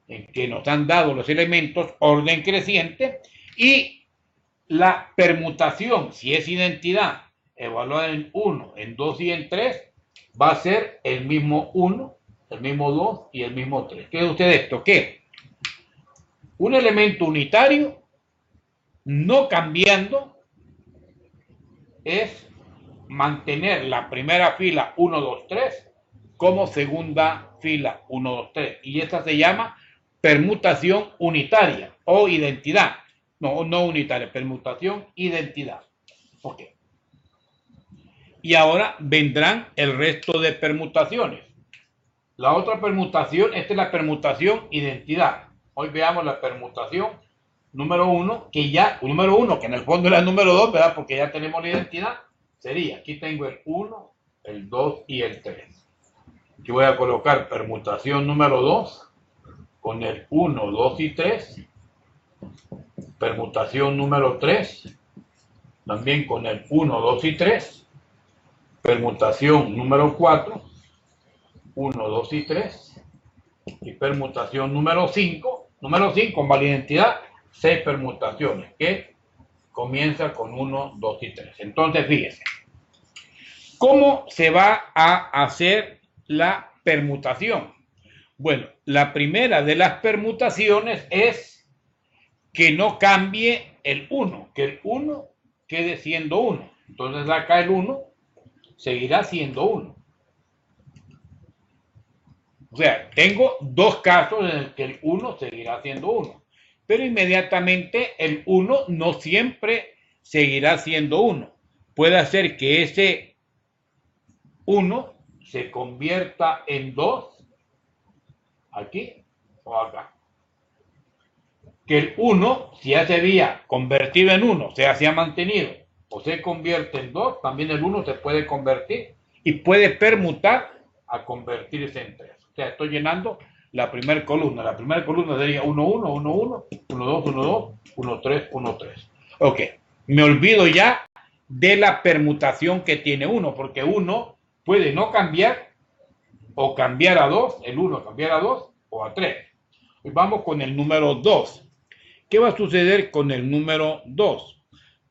Speaker 1: en que nos han dado los elementos, orden creciente, y la permutación, si es identidad, evaluada en 1, en 2 y en 3, va a ser el mismo 1, el mismo 2 y el mismo 3. ¿Qué es usted esto? ¿Qué? Un elemento unitario no cambiando es mantener la primera fila 1, 2, 3 como segunda fila 1, 2, 3. Y esta se llama permutación unitaria o identidad. No unitaria, permutación identidad. Ok. Y ahora vendrán el resto de permutaciones. La otra permutación, esta es la permutación identidad. Hoy veamos la permutación número 1, que en el fondo es la número 2, ¿verdad? Porque ya tenemos la identidad. Sería, aquí tengo el 1, el 2 y el 3. Aquí voy a colocar permutación número 2 con el 1, 2 y 3. Permutación número 3 también con el 1, 2 y 3. Permutación número 4, 1, 2 y 3. Y permutación número 5. Número 5 con la identidad, 6 permutaciones, que comienza con 1, 2 y 3. Entonces, fíjese, ¿cómo se va a hacer la permutación? Bueno, la primera de las permutaciones es que no cambie el 1, que el 1 quede siendo 1. Entonces acá el 1 seguirá siendo 1. O sea, tengo dos casos en el que el 1 seguirá siendo 1. Pero inmediatamente el 1 no siempre seguirá siendo 1. Puede ser que ese 1 se convierta en 2 aquí o acá. Que el 1, si ya se había convertido en 1, se ha mantenido o se convierte en 2, también el 1 se puede convertir y puede permutar a convertirse en 3. O sea, estoy llenando la primera columna. La primera columna sería 1, 1, 1, 1, 1, 2, 1, 2, 1, 3, 1, 3. Ok, me olvido ya de la permutación que tiene 1, porque 1 puede no cambiar o cambiar a 2, el 1 cambiar a 2 o a 3. Y vamos con el número 2. ¿Qué va a suceder con el número 2?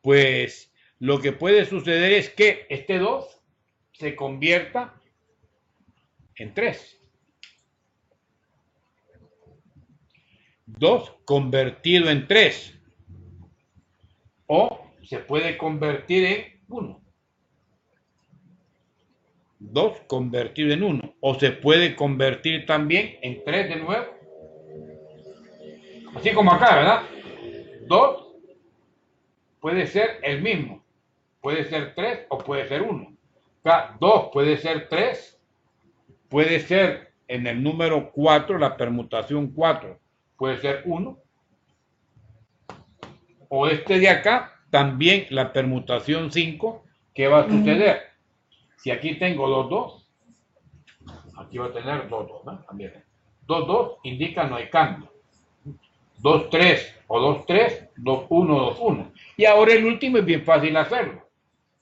Speaker 1: Pues lo que puede suceder es que este 2 se convierta en 3. 2 convertido en 3. O se puede convertir en 1. 2 convertido en 1. O se puede convertir también en 3 de nuevo. Así como acá, ¿verdad? 2 puede ser el mismo. Puede ser 3 o puede ser 1. Acá 2 puede ser 3. Puede ser en el número 4, la permutación 4. Puede ser 1. O este de acá, también la permutación 5. ¿Qué va a suceder? Si aquí tengo los 2, Aquí va a tener 2, 2, ¿no? También. 2, 2 indica no hay cambio. 2, 3 o 2, 3, 2, 1, 2, 1. Y ahora el último es bien fácil hacerlo.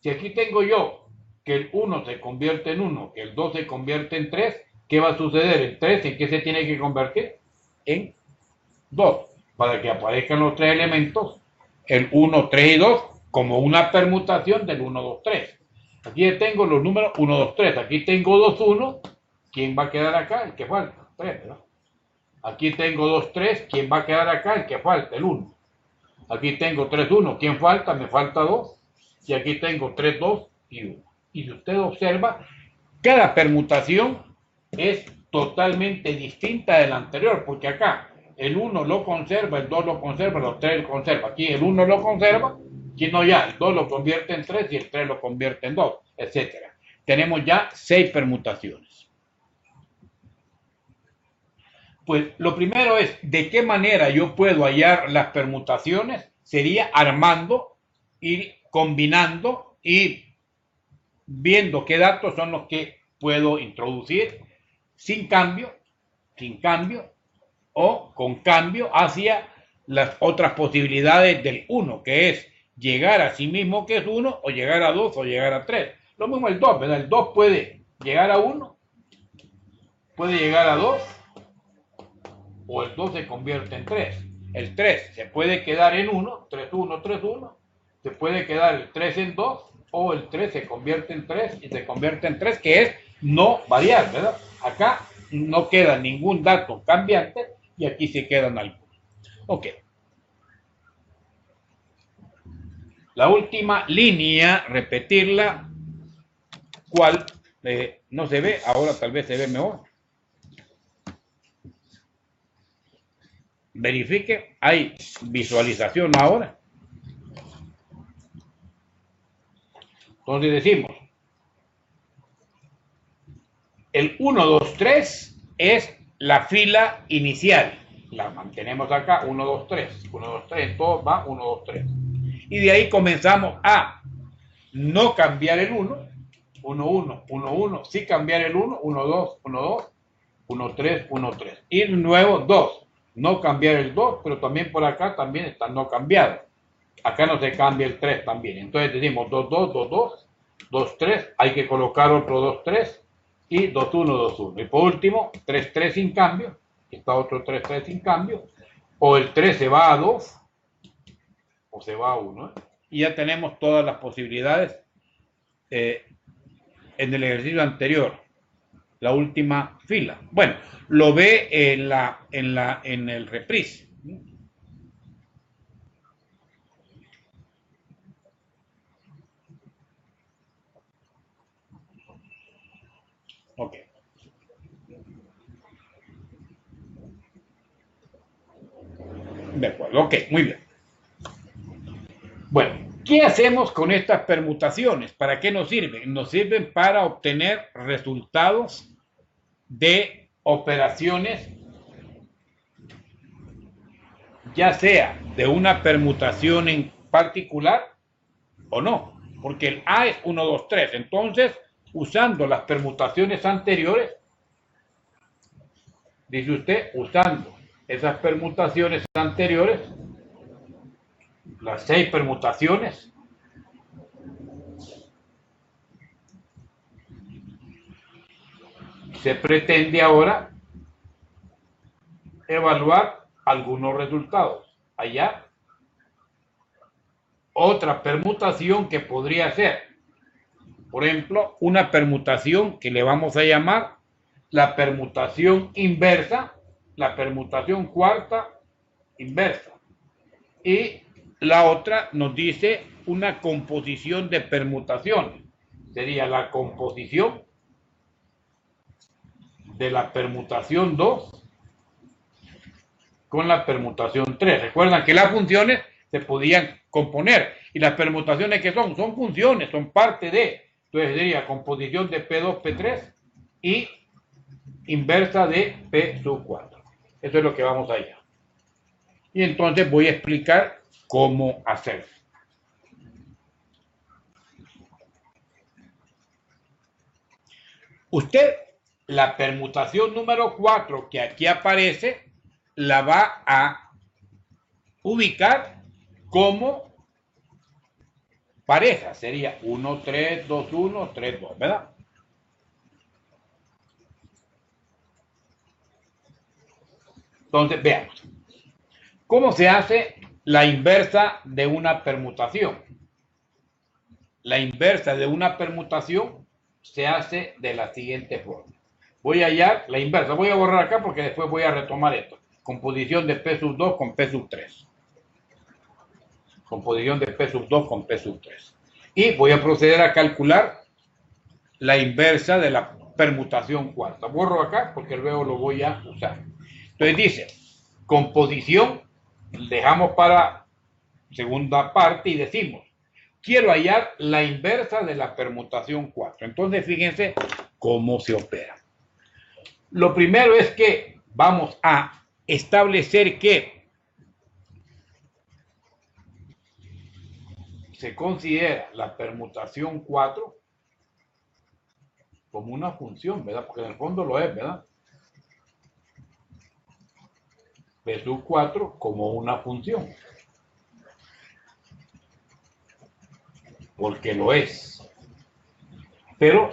Speaker 1: Si aquí tengo yo que el 1 se convierte en 1, que el 2 se convierte en 3, ¿qué va a suceder? El 3, ¿en qué se tiene que convertir? En 2. Para que aparezcan los tres elementos, el 1, 3 y 2, como una permutación del 1, 2, 3. Aquí tengo los números 1, 2, 3. Aquí tengo 2, 1. ¿Quién va a quedar acá? El que falta. 3, ¿verdad? Aquí tengo 2, 3. ¿Quién va a quedar acá? El que falta, el 1. Aquí tengo 3, 1. ¿Quién falta? Me falta 2. Y aquí tengo 3, 2 y 1. Y si usted observa, cada permutación es totalmente distinta de la anterior, porque acá el 1 lo conserva, el 2 lo conserva, los 3 lo conserva. Aquí el 1 lo conserva, aquí no ya, el 2 lo convierte en 3 y el 3 lo convierte en 2, etc. Tenemos ya 6 permutaciones. Pues lo primero es, ¿de qué manera yo puedo hallar las permutaciones? Sería armando, ir combinando y viendo qué datos son los que puedo introducir sin cambio o con cambio hacia las otras posibilidades del 1, que es llegar a sí mismo que es 1 o llegar a 2 o llegar a 3. Lo mismo el 2, ¿verdad? El 2 puede llegar a 1, puede llegar a 2 o el 2 se convierte en 3. El 3 se puede quedar en 1, 3, 1, 3, 1. Se puede quedar el 3 en 2 o el 3 se convierte en 3 y se convierte en 3, que es no variar, ¿verdad? Acá no queda ningún dato cambiante y aquí se quedan algunos. Ok. La última línea, repetirla, ¿cuál? No se ve, ahora tal vez se ve mejor. Verifique, hay visualización ahora. Entonces decimos, el 1, 2, 3 es la fila inicial. La mantenemos acá, 1, 2, 3. 1, 2, 3, todo va 1, 2, 3. Y de ahí comenzamos a no cambiar el 1, 1, 1, 1, 1, sí cambiar el 1, 1, 2, 1, 2, 1, 3, 1, 3. Y de nuevo 2, no cambiar el 2, pero también por acá también está no cambiado. Acá no se cambia el 3 también. Entonces decimos 2, 2, 2, 2, 2, 3, hay que colocar otro 2, 3 y 2, 1, 2, 1. Y por último, 3, 3 sin cambio, está otro 3, 3 sin cambio, o el 3 se va a 2 o se va a 1. Y ya tenemos todas las posibilidades en el ejercicio anterior, la última fila. Bueno, lo ve en el reprise. Ok. De acuerdo, ok, muy bien. Bueno, ¿qué hacemos con estas permutaciones? ¿Para qué nos sirven? Nos sirven para obtener resultados de operaciones, ya sea de una permutación en particular o no, porque el A es 1, 2, 3. Entonces, usando las permutaciones anteriores, dice usted, usando esas permutaciones anteriores, las 6 permutaciones, se pretende ahora evaluar algunos resultados. Allá, otra permutación que podría ser, por ejemplo, una permutación que le vamos a llamar la permutación inversa, la permutación cuarta inversa. Y la otra nos dice una composición de permutaciones. Sería la composición de la permutación 2 con la permutación 3. Recuerdan que las funciones se podían componer. ¿Y las permutaciones que son? Son funciones, son parte de. Entonces sería composición de P2, P3 y inversa de P sub 4. Eso es lo que vamos allá. Y entonces voy a explicar cómo hacerlo. Usted la permutación número 4 que aquí aparece la va a ubicar como pareja. Sería 1, 3, 2, 1, 3, 2, ¿verdad? Entonces, veamos. ¿Cómo se hace la inversa de una permutación? La inversa de una permutación se hace de la siguiente forma. Voy a hallar la inversa. Voy a borrar acá porque después voy a retomar esto. Composición de P sub 2 con P sub 3. Composición de P sub 2 con P sub 3. Y voy a proceder a calcular la inversa de la permutación cuarta. Borro acá porque luego lo voy a usar. Entonces dice, composición, dejamos para segunda parte y decimos, quiero hallar la inversa de la permutación 4. Entonces fíjense cómo se opera. Lo primero es que vamos a establecer que se considera la permutación 4 como una función, ¿verdad? Porque en el fondo lo es, ¿verdad? P sub 4 como una función. Porque lo es. Pero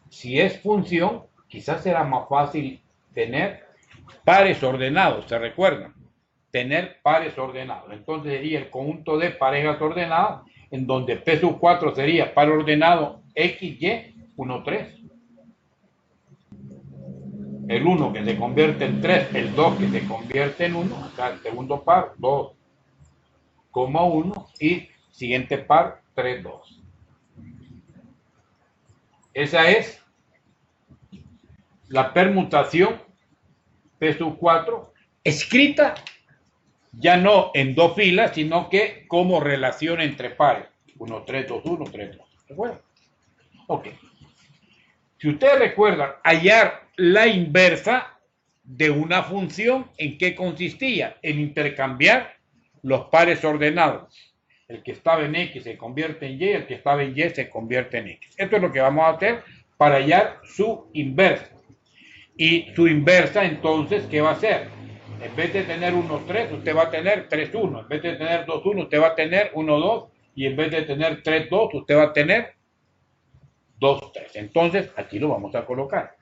Speaker 1: si es función, quizás será más fácil tener pares ordenados, ¿se recuerdan? Tener pares ordenados. Entonces sería el conjunto de parejas ordenadas, en donde P sub 4 sería par ordenado XY 1, 3. El 1 que se convierte en 3, el 2 que se convierte en 1, acá el segundo par, 2, 1, y siguiente par, 3, 2. Esa es la permutación P sub 4 escrita ya no en dos filas, sino que como relación entre pares. 1, 3, 2, 1, 3, 2. ¿De acuerdo? Ok. Si ustedes recuerdan, hallar la inversa de una función, ¿en qué consistía? En intercambiar los pares ordenados. El que estaba en X se convierte en Y, el que estaba en Y se convierte en X. Esto es lo que vamos a hacer para hallar su inversa. Y su inversa, entonces, ¿qué va a hacer? En vez de tener 1, 3, usted va a tener 3, 1. En vez de tener 2, 1, usted va a tener 1, 2. Y en vez de tener 3, 2, usted va a tener 2, 3. Entonces, aquí lo vamos a colocar.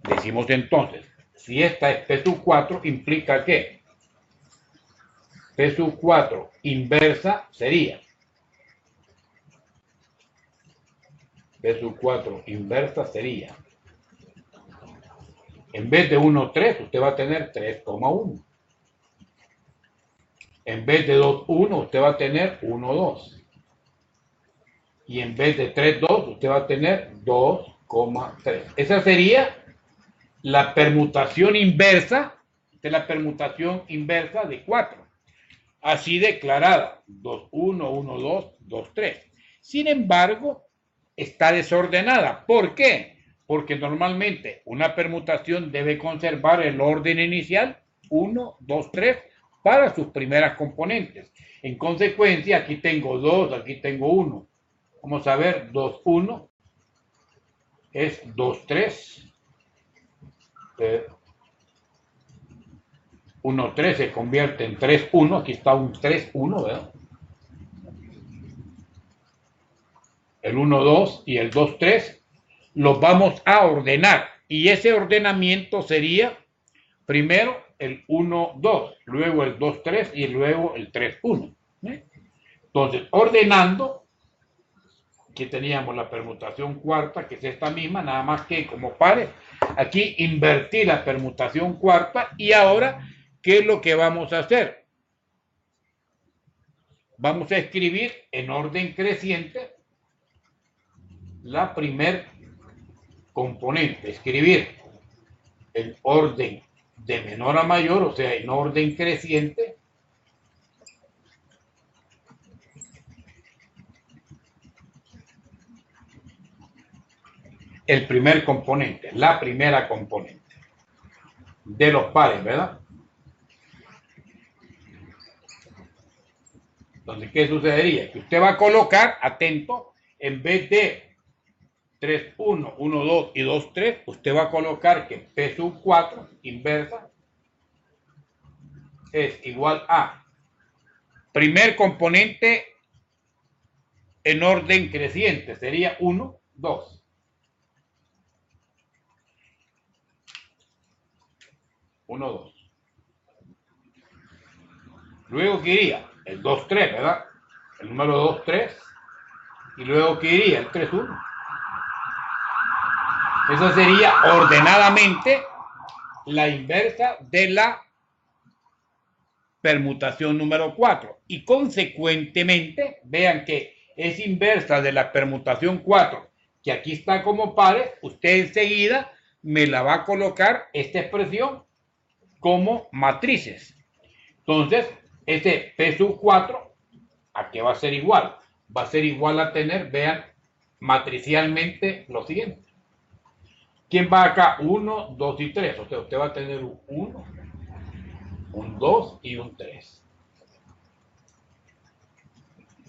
Speaker 1: Decimos entonces, si esta es P sub 4, implica que P sub 4 inversa sería P sub 4 inversa sería, en vez de 1, 3, usted va a tener 3,1. En vez de 2, 1, usted va a tener 1, 2. Y en vez de 3, 2, usted va a tener 2,3. Esa sería la permutación inversa de 4. Así declarada, 2, 1, 1, 2, 2, 3. Sin embargo, está desordenada. ¿Por qué? Porque normalmente una permutación debe conservar el orden inicial 1, 2, 3 para sus primeras componentes. En consecuencia, aquí tengo 2, aquí tengo 1. Vamos a ver, 2, 1 es 2, 3. 1, 3 se convierte en 3, 1. Aquí está un 3, 1, ¿verdad? El 1, 2 y el 2, 3 los vamos a ordenar. Y ese ordenamiento sería primero el 1, 2, luego el 2, 3 y luego el 3, 1. Entonces, ordenando, aquí teníamos la permutación cuarta, que es esta misma, nada más que como pares. Aquí invertí la permutación cuarta y ahora, ¿qué es lo que vamos a hacer? Vamos a escribir en orden creciente la primer componente. Escribir en orden de menor a mayor, o sea, en orden creciente, el primer componente, la primera componente de los pares, ¿verdad? Entonces, ¿qué sucedería? Que usted va a colocar, atento, en vez de 3, 1, 1, 2 y 2, 3, usted va a colocar que P sub 4 inversa es igual a primer componente en orden creciente, sería 1, 2. 1, 2. Luego que iría el 2, 3, ¿verdad? El número 2, 3. Y luego que iría el 3, 1. Esa sería ordenadamente la inversa de la permutación número 4. Y consecuentemente, vean que es inversa de la permutación 4, que aquí está como pares, usted enseguida me la va a colocar esta expresión como matrices. Entonces, este P sub 4, ¿a qué va a ser igual? Va a ser igual a tener, vean, matricialmente lo siguiente. ¿Quién va acá? 1, 2 y 3. O sea, usted va a tener un 1, un 2 y un 3.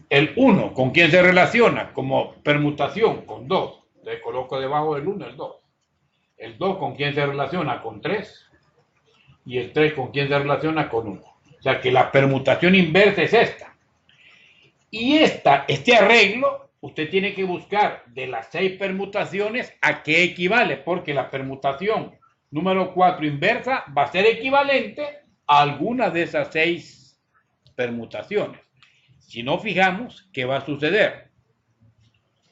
Speaker 1: El 1, ¿con quién se relaciona? Como permutación, con 2. Le coloco debajo del 1 el 2. El 2, ¿con quién se relaciona? Con 3. Y el 3, ¿con quién se relaciona? Con 1. O sea que la permutación inversa es esta. Y este arreglo, usted tiene que buscar de las 6 permutaciones a qué equivale, porque la permutación número 4 inversa va a ser equivalente a alguna de esas 6 permutaciones. Si no fijamos, ¿qué va a suceder?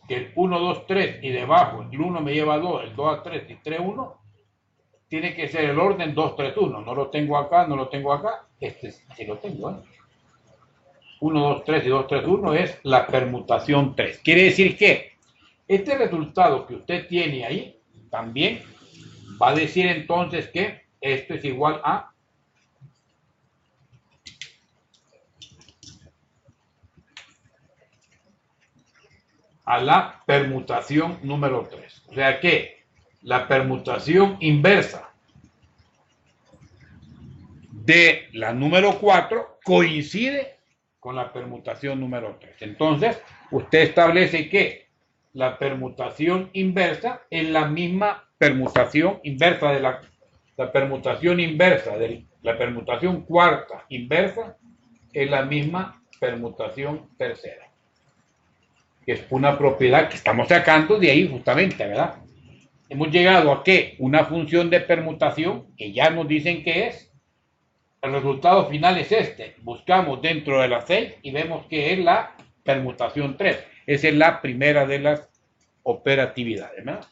Speaker 1: Que el 1, 2, 3 y debajo el 1 me lleva a 2, el 2 a 3 y 3, 1, tiene que ser el orden 2, 3, 1. No lo tengo acá, no lo tengo acá. Este sí lo tengo, ¿eh? 1, 2, 3 y 2, 3, 1 es la permutación 3. Quiere decir que este resultado que usted tiene ahí también va a decir entonces que esto es igual a la permutación número 3. O sea que la permutación inversa de la número 4 coincide con la permutación número 3. Entonces, usted establece que la permutación inversa es la misma permutación inversa de la permutación inversa de la permutación cuarta inversa es la misma permutación tercera, que es una propiedad que estamos sacando de ahí justamente, ¿verdad? Hemos llegado a que una función de permutación, que ya nos dicen que es, el resultado final es este. Buscamos dentro de las 6 y vemos que es la permutación 3. Esa es la primera de las operatividades, ¿verdad?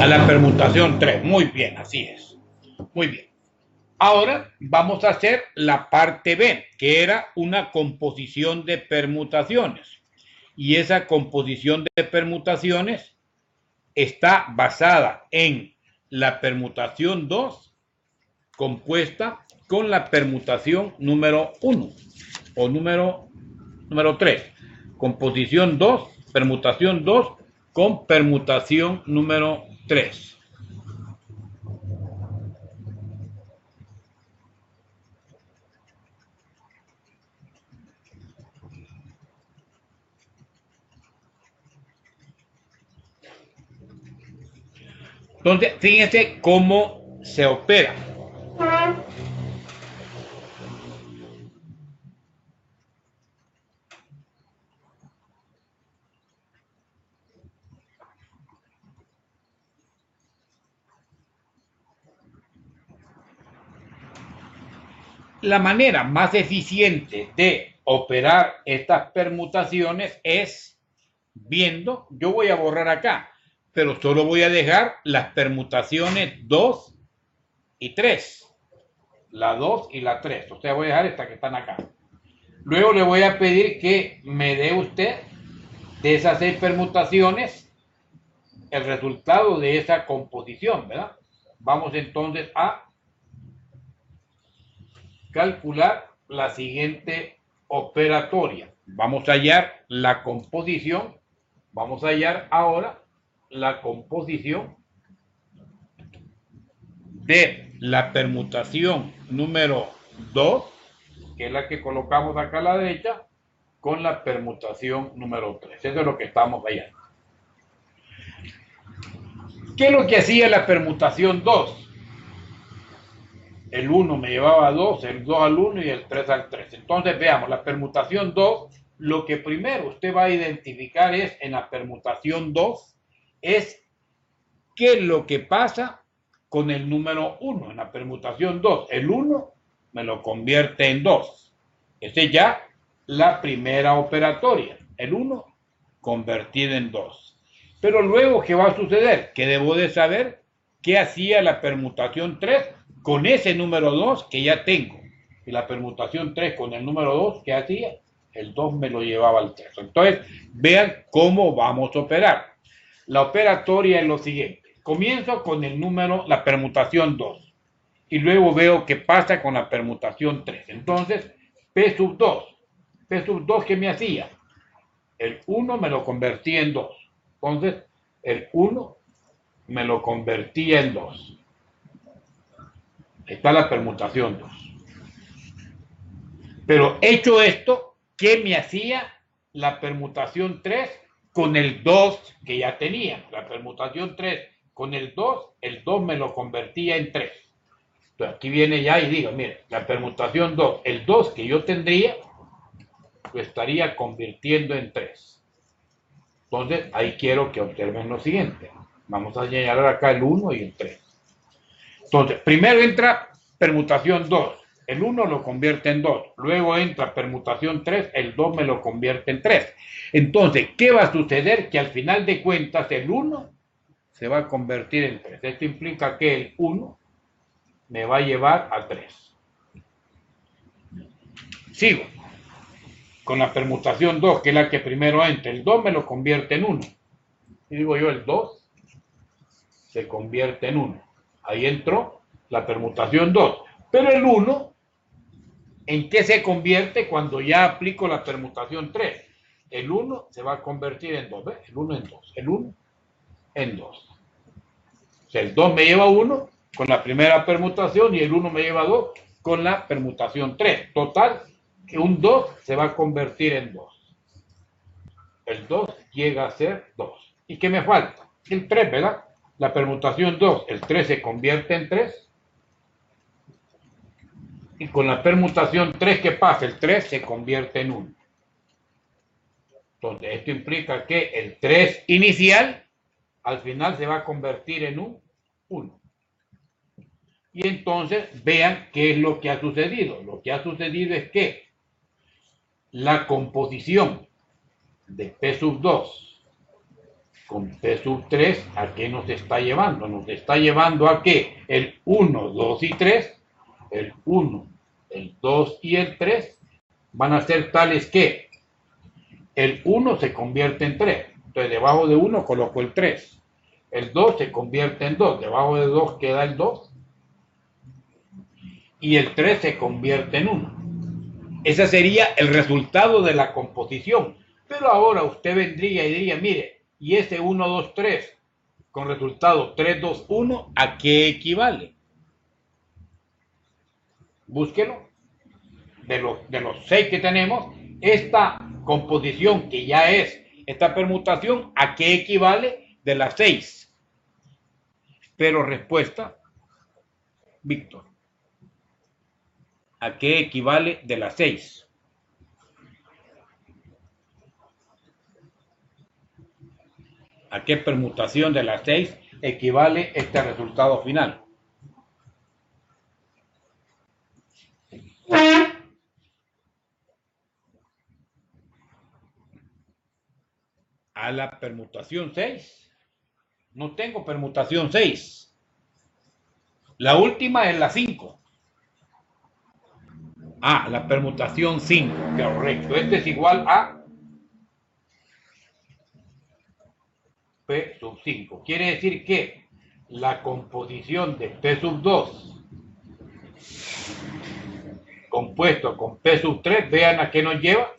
Speaker 1: A la permutación 3. Muy bien, así es. Muy bien. Ahora vamos a hacer la parte B, que era una composición de permutaciones. Y esa composición de permutaciones está basada en la permutación 2 compuesta con la permutación número 1 o número 3. Composición 2, permutación 2 con permutación número 3. Entonces, fíjense cómo se opera. La manera más eficiente de operar estas permutaciones es viendo, yo voy a borrar acá, pero solo voy a dejar las permutaciones 2 y 3. La 2 y la 3. O sea, voy a dejar estas que están acá. Luego le voy a pedir que me dé usted de esas 6 permutaciones el resultado de esa composición, ¿verdad? Vamos entonces a calcular la siguiente operatoria. Vamos a hallar la composición. Vamos a hallar ahora la composición de la permutación número 2, que es la que colocamos acá a la derecha, con la permutación número 3. Eso es lo que estamos hallando. ¿Qué es lo que hacía la permutación 2? El 1 me llevaba a 2, el 2 al 1 y el 3 al 3. Entonces veamos, la permutación 2, lo que primero usted va a identificar es en la permutación 2, es qué es lo que pasa con el número 1. En la permutación 2, el 1 me lo convierte en 2. Esa es ya la primera operatoria, el 1 convertido en 2. Pero luego, ¿qué va a suceder? Que debo de saber qué hacía la permutación 3 con ese número 2 que ya tengo. Y la permutación 3 con el número 2, ¿qué hacía? El 2 me lo llevaba al 3. Entonces, vean cómo vamos a operar. La operatoria es lo siguiente. Comienzo con el número, la permutación 2. Y luego veo qué pasa con la permutación 3. Entonces, P sub 2. P sub 2, ¿qué me hacía? El 1 me lo convertía en 2. Entonces, el 1 me lo convertía en 2. Está la permutación 2. Pero hecho esto, ¿qué me hacía la permutación 3 con el 2 que ya tenía? La permutación 3 con el 2 me lo convertía en 3. Entonces aquí viene ya y digo, mire, la permutación 2, el 2 que yo tendría, lo estaría convirtiendo en 3. Entonces ahí quiero que observen lo siguiente. Vamos a señalar acá el 1 y el 3. Entonces, primero entra permutación 2. El 1 lo convierte en 2. Luego entra permutación 3. El 2 me lo convierte en 3. Entonces, ¿qué va a suceder? Que al final de cuentas el 1 se va a convertir en 3. Esto implica que el 1 me va a llevar a 3. Sigo con la permutación 2, que es la que primero entra. El 2 me lo convierte en 1. Y digo yo, el 2 se convierte en 1. Ahí entró la permutación 2. Pero el 1, ¿en qué se convierte cuando ya aplico la permutación 3? El 1 se va a convertir en 2. ¿Ves? El 1 en 2. El 1 en 2. O sea, el 2 me lleva 1 con la primera permutación y el 1 me lleva 2 con la permutación 3. Total, que un 2 se va a convertir en 2. El 2 llega a ser 2. ¿Y qué me falta? El 3, ¿verdad? La permutación 2, el 3 se convierte en 3. Y con la permutación 3, ¿qué pasa? El 3 se convierte en 1. Entonces, esto implica que el 3 inicial, al final se va a convertir en un 1. Y entonces, vean qué es lo que ha sucedido. Lo que ha sucedido es que la composición de P sub 2 con P sub 3, ¿a qué nos está llevando? Nos está llevando a que el 1, 2 y 3, el 1, el 2 y el 3 van a ser tales que el 1 se convierte en 3. Entonces, debajo de 1 coloco el 3. El 2 se convierte en 2. Debajo de 2 queda el 2. Y el 3 se convierte en 1. Ese sería el resultado de la composición. Pero ahora usted vendría y diría, mire, y ese 1, 2, 3, con resultado 3, 2, 1, ¿a qué equivale? Búsquelo. De los 6 que tenemos, esta composición que ya es esta permutación, ¿a qué equivale de las 6? Espero respuesta. Víctor. ¿A qué equivale de las 6? ¿A qué permutación de las 6 equivale este resultado final? A la permutación 6. No tengo permutación 6. La última es la 5. Ah, la permutación 5. Correcto. Este es igual a P sub 5. Quiere decir que la composición de P sub 2 compuesto con P sub 3, vean a qué nos lleva.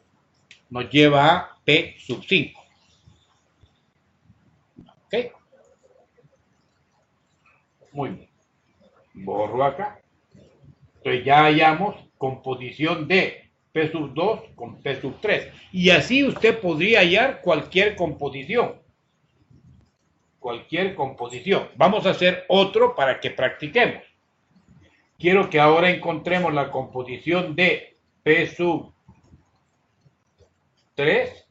Speaker 1: Nos lleva a P sub 5. ¿Ok? Muy bien. Borro acá. Entonces ya hallamos composición de P sub 2 con P sub 3. Y así usted podría hallar cualquier composición. Cualquier composición. Vamos a hacer otro para que practiquemos. Quiero que ahora encontremos la composición de P sub 3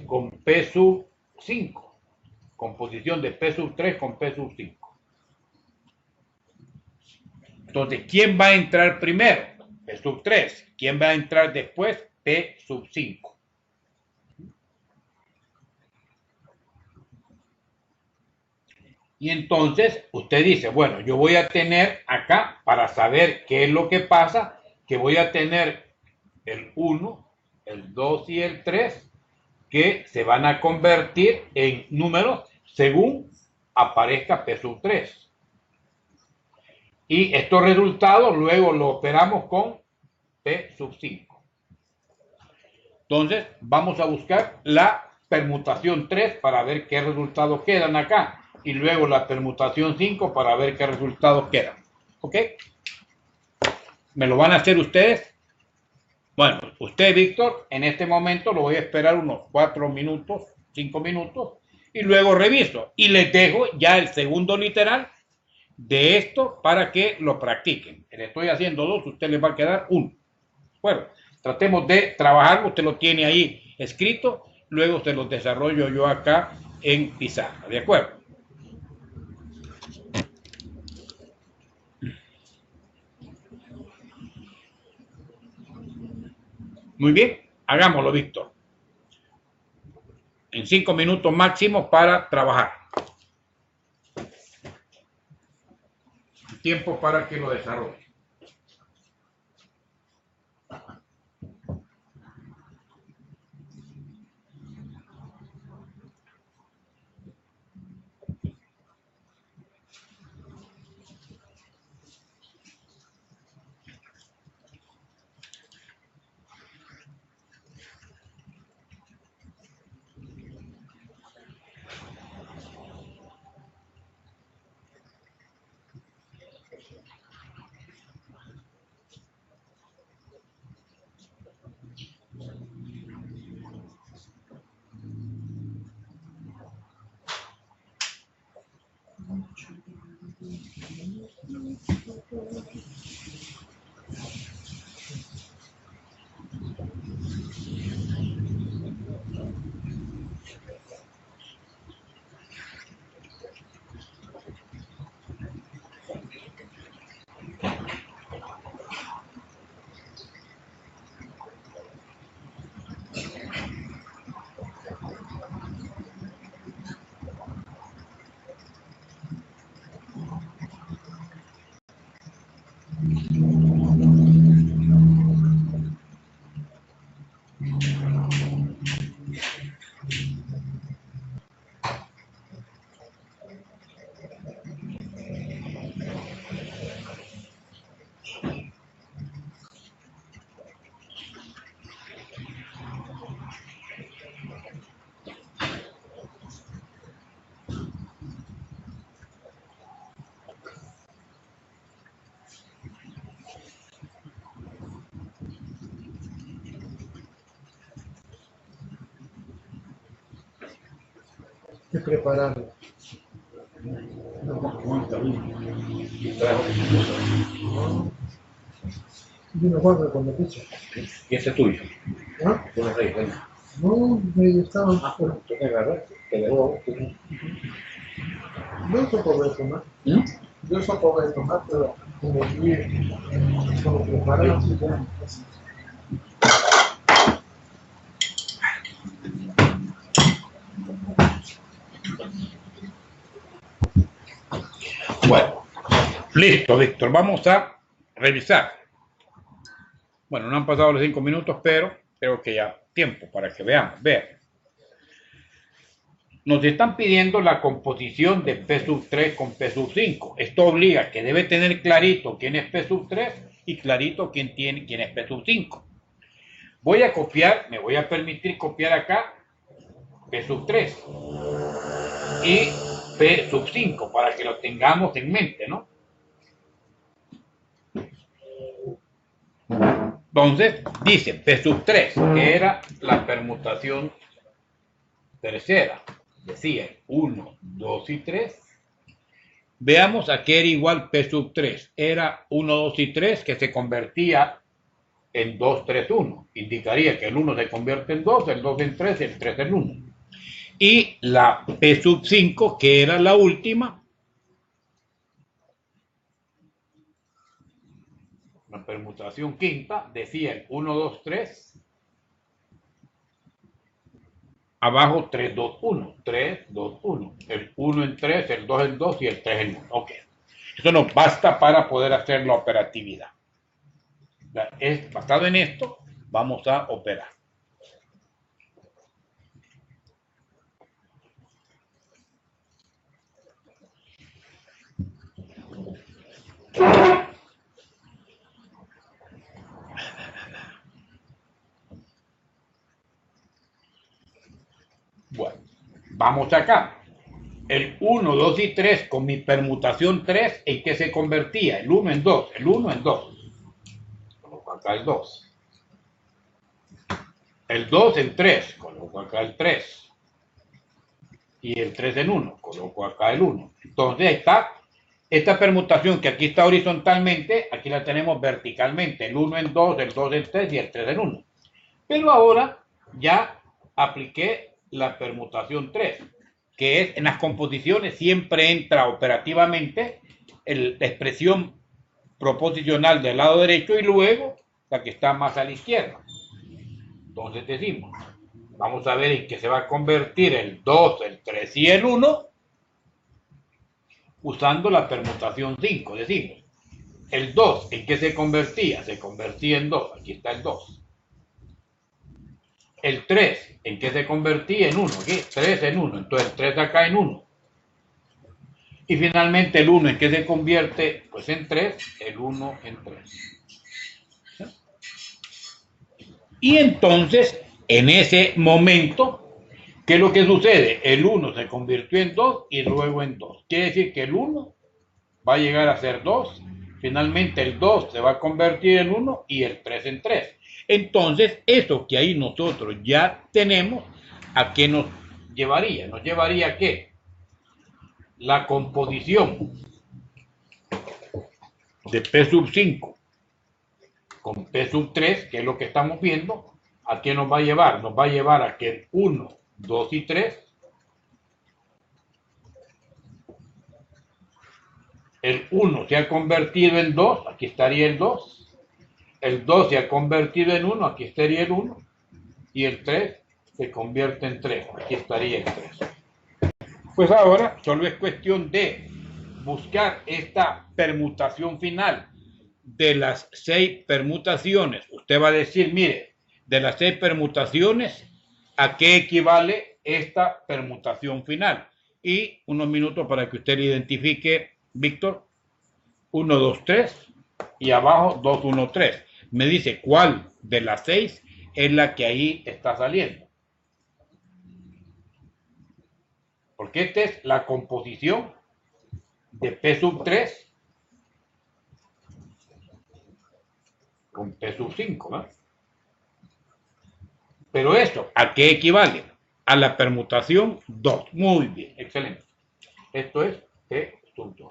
Speaker 1: con P sub 5. Composición de P sub 3 con P sub 5. Entonces, ¿quién va a entrar primero? P sub 3. ¿Quién va a entrar después? P sub 5. Y entonces usted dice, bueno, yo voy a tener acá, para saber qué es lo que pasa, que voy a tener el 1, el 2 y el 3, que se van a convertir en números según aparezca P sub 3. Y estos resultados luego los operamos con P sub 5. Entonces vamos a buscar la permutación 3 para ver qué resultados quedan acá. Y luego la permutación 5 para ver qué resultados quedan. ¿Ok? ¿Me lo van a hacer ustedes? Bueno, usted, Víctor, en este momento lo voy a esperar unos 4 minutos, 5 minutos, y luego reviso. Y les dejo ya el segundo literal de esto para que lo practiquen. Le estoy haciendo 2, usted les va a quedar 1. Bueno, tratemos de trabajarlo, usted lo tiene ahí escrito, luego se los desarrollo yo acá en pizarra, ¿de acuerdo? Muy bien, hagámoslo, Víctor. En 5 minutos máximo para trabajar. Tiempo para que lo desarrolle.
Speaker 2: Que prepararlo. Yo no guardo con la pizza.
Speaker 1: Y ese es tuyo.
Speaker 2: ¿Ah?
Speaker 1: Tú eres rey,
Speaker 2: No, me estaban.
Speaker 1: tú te agarras, te dejo.
Speaker 2: Yo uso poco de tomar. Yo uso poco de tomar, pero como preparan así, ya.
Speaker 1: Bueno, listo, Víctor. Vamos a revisar. Bueno, no han pasado los 5 minutos, pero creo que ya tiempo para que veamos. Vean. nos están pidiendo la composición de P sub 3 con P sub 5. Esto obliga que debe tener clarito quién es P sub 3 y clarito quién es P sub 5. Voy a copiar, me voy a permitir copiar acá P sub 3 y P sub 5 para que lo tengamos en mente, ¿no? Entonces, dice P sub 3, que era la permutación tercera. Decía 1, 2 y 3. Veamos a qué era igual P sub 3. Era 1, 2 y 3 que se convertía en 2, 3, 1. Indicaría que el 1 se convierte en 2, el 2 en 3 y el 3 en 1. Y la P sub 5, que era la última, la permutación quinta, decía el 1, 2, 3. Abajo 3, 2, 1, 3, 2, 1. El 1 en 3, el 2 en 2 y el 3 en 1. Ok. Eso nos basta para poder hacer la operatividad. Basado en esto, vamos a operar. Bueno, vamos acá. El 1, 2 y 3 con mi permutación 3, ¿en qué se convertía? El 1 en 2, el 1 en 2. Coloco acá el 2. El 2 en 3, coloco acá el 3. Y el 3 en 1, coloco acá el 1. Entonces ahí está. Esta permutación que aquí está horizontalmente, aquí la tenemos verticalmente. El 1 en 2, el 2 en 3 y el 3 en 1. Pero ahora ya apliqué la permutación 3, que es en las composiciones siempre entra operativamente la expresión proposicional del lado derecho y luego la que está más a la izquierda. Entonces decimos, vamos a ver en qué se va a convertir el 2, el 3 y el 1 usando la permutación 5. Decimos, el 2 en qué se convertía en 2, aquí está el 2. El 3, ¿en qué se convertía? En 1, aquí, 3 en 1, entonces el 3 acá en 1. Y finalmente el 1, ¿en qué se convierte? Pues en 3, el 1 en 3. Y entonces, en ese momento, ¿qué es lo que sucede? El 1 se convirtió en 2 y luego en 2. Quiere decir que el 1 va a llegar a ser 2, finalmente el 2 se va a convertir en 1 y el 3 en 3. Entonces, eso que ahí nosotros ya tenemos, ¿a qué nos llevaría? Nos llevaría a qué? La composición de P sub 5 con P sub 3, que es lo que estamos viendo, ¿a qué nos va a llevar? Nos va a llevar a que el 1, 2 y 3, el 1 se ha convertido en 2, aquí estaría el 2. El 2 se ha convertido en 1, aquí estaría el 1. Y el 3 se convierte en 3, aquí estaría el 3. Pues ahora solo es cuestión de buscar esta permutación final de las 6 permutaciones. Usted va a decir, mire, de las 6 permutaciones, ¿a qué equivale esta permutación final? Y unos minutos para que usted identifique, Víctor, 1, 2, 3 y abajo 2, 1, 3. Me dice cuál de las 6 es la que ahí está saliendo. Porque esta es la composición de P sub 3 con P sub 5, ¿no? Pero esto, ¿a qué equivale? A la permutación 2. Muy bien, excelente. Esto es P sub 2.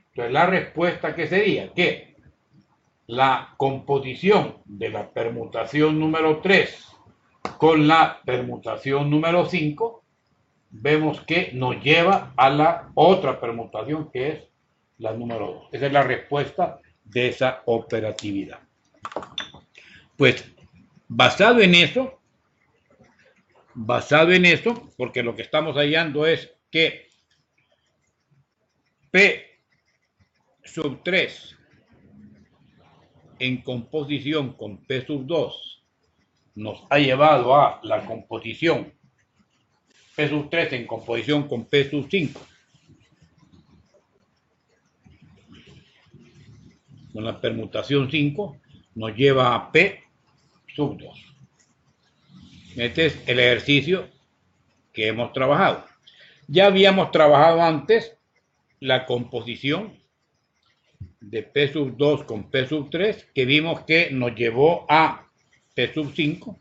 Speaker 1: Entonces la respuesta que sería que la composición de la permutación número 3 con la permutación número 5, vemos que nos lleva a la otra permutación que es la número 2. Esa es la respuesta de esa operatividad. Pues basado en eso, porque lo que estamos hallando es que P sub 3 en composición con P sub 2 nos ha llevado a la composición P sub 3 en composición con P sub 5. Con la permutación 5 nos lleva a P sub 2. Este es el ejercicio que hemos trabajado. Ya habíamos trabajado antes la composición de P sub 2 con P sub 3, que vimos que nos llevó a P sub 5,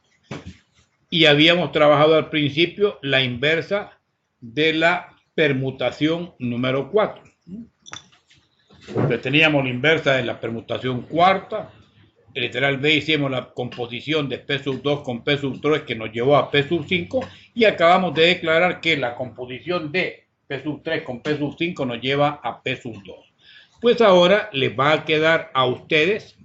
Speaker 1: y habíamos trabajado al principio la inversa de la permutación número 4. Entonces teníamos la inversa de la permutación cuarta. El literal B hicimos la composición de P sub 2 con P sub 3 que nos llevó a P sub 5, y acabamos de declarar que la composición de P sub 3 con P sub 5 nos lleva a P sub 2. Pues ahora les va a quedar a ustedes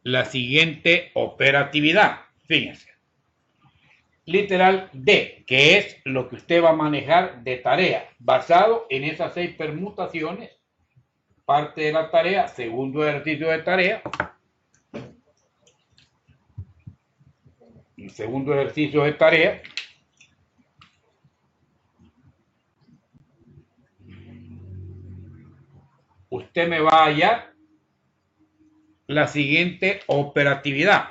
Speaker 1: la siguiente operatividad. Fíjense. Literal D, que es lo que usted va a manejar de tarea, basado en esas 6 permutaciones. Parte de la tarea, segundo ejercicio de tarea. El segundo ejercicio de tarea. Usted me va a hallar la siguiente operatividad.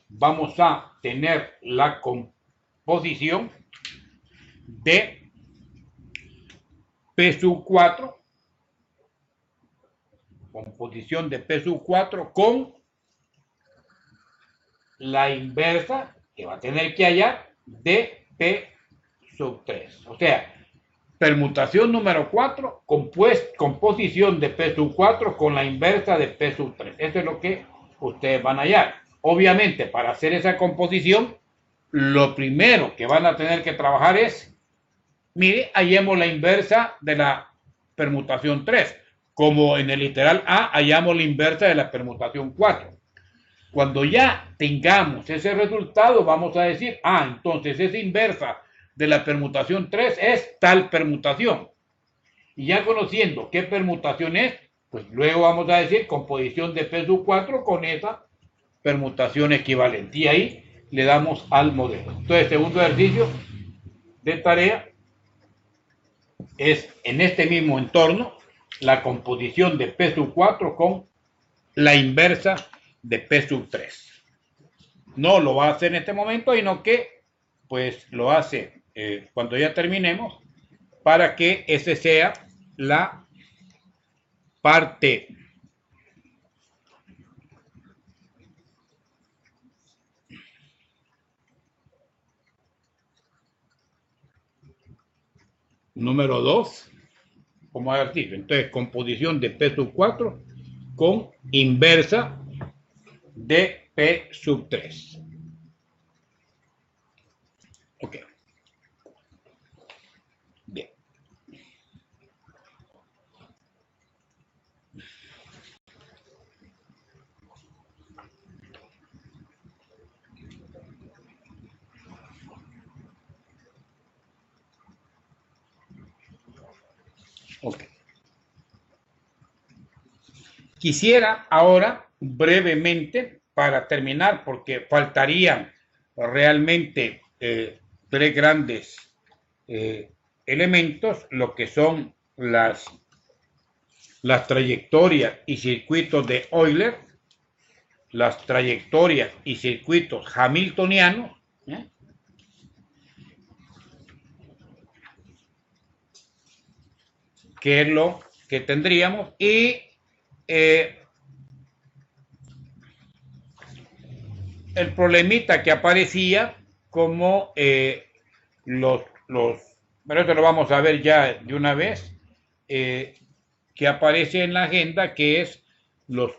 Speaker 1: Vamos a tener la composición de P sub 4, composición de P sub 4 con la inversa que va a tener que hallar de P sub 3. O sea, permutación número 4, composición de P sub 4 con la inversa de P sub 3. Eso es lo que ustedes van a hallar. Obviamente, para hacer esa composición, lo primero que van a tener que trabajar es, mire, hallemos la inversa de la permutación 3. Como en el literal A, hallamos la inversa de la permutación 4. Cuando ya tengamos ese resultado, vamos a decir, entonces esa inversa de la permutación 3 es tal permutación. Y ya conociendo qué permutación es, pues luego vamos a decir composición de P sub 4 con esa permutación equivalente. Y ahí le damos al modelo. Entonces, segundo ejercicio de tarea es en este mismo entorno la composición de P sub 4 con la inversa de P sub 3. No lo va a hacer en este momento, sino que pues lo hace cuando ya terminemos, para que ese sea la parte número 2 como ejercicio. Entonces, composición de P sub 4 con inversa de P sub 3. Ok. Bien. Ok. Quisiera ahora brevemente, para terminar, porque faltarían realmente 3 grandes elementos, lo que son las trayectorias y circuitos de Euler, las trayectorias y circuitos hamiltonianos, que es lo que tendríamos, y el problemita que aparecía como pero esto lo vamos a ver ya de una vez, que aparece en la agenda, que es los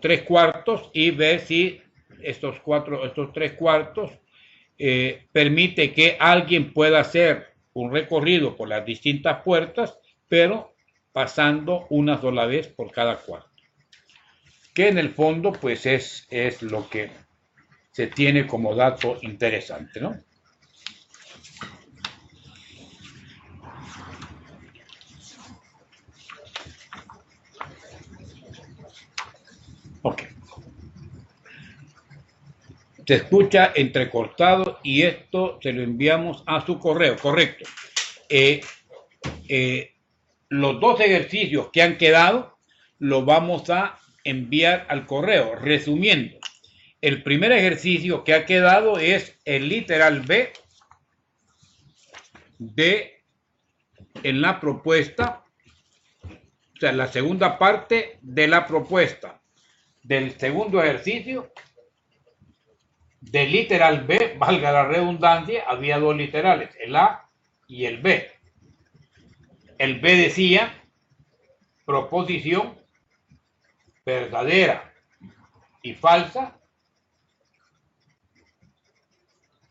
Speaker 1: 3 cuartos, y ver si estos 3 cuartos permite que alguien pueda hacer un recorrido por las distintas puertas, pero pasando una sola vez por cada cuarto. Que en el fondo pues es lo que se tiene como dato interesante, ¿no? Ok. Se escucha entrecortado y esto se lo enviamos a su correo, correcto. Los dos ejercicios que han quedado los vamos a enviar al correo. Resumiendo, el primer ejercicio que ha quedado es el literal B en la propuesta, o sea, la segunda parte de la propuesta del segundo ejercicio. Del literal B, valga la redundancia, había dos literales, el A y el B. El B decía proposición verdadera y falsa,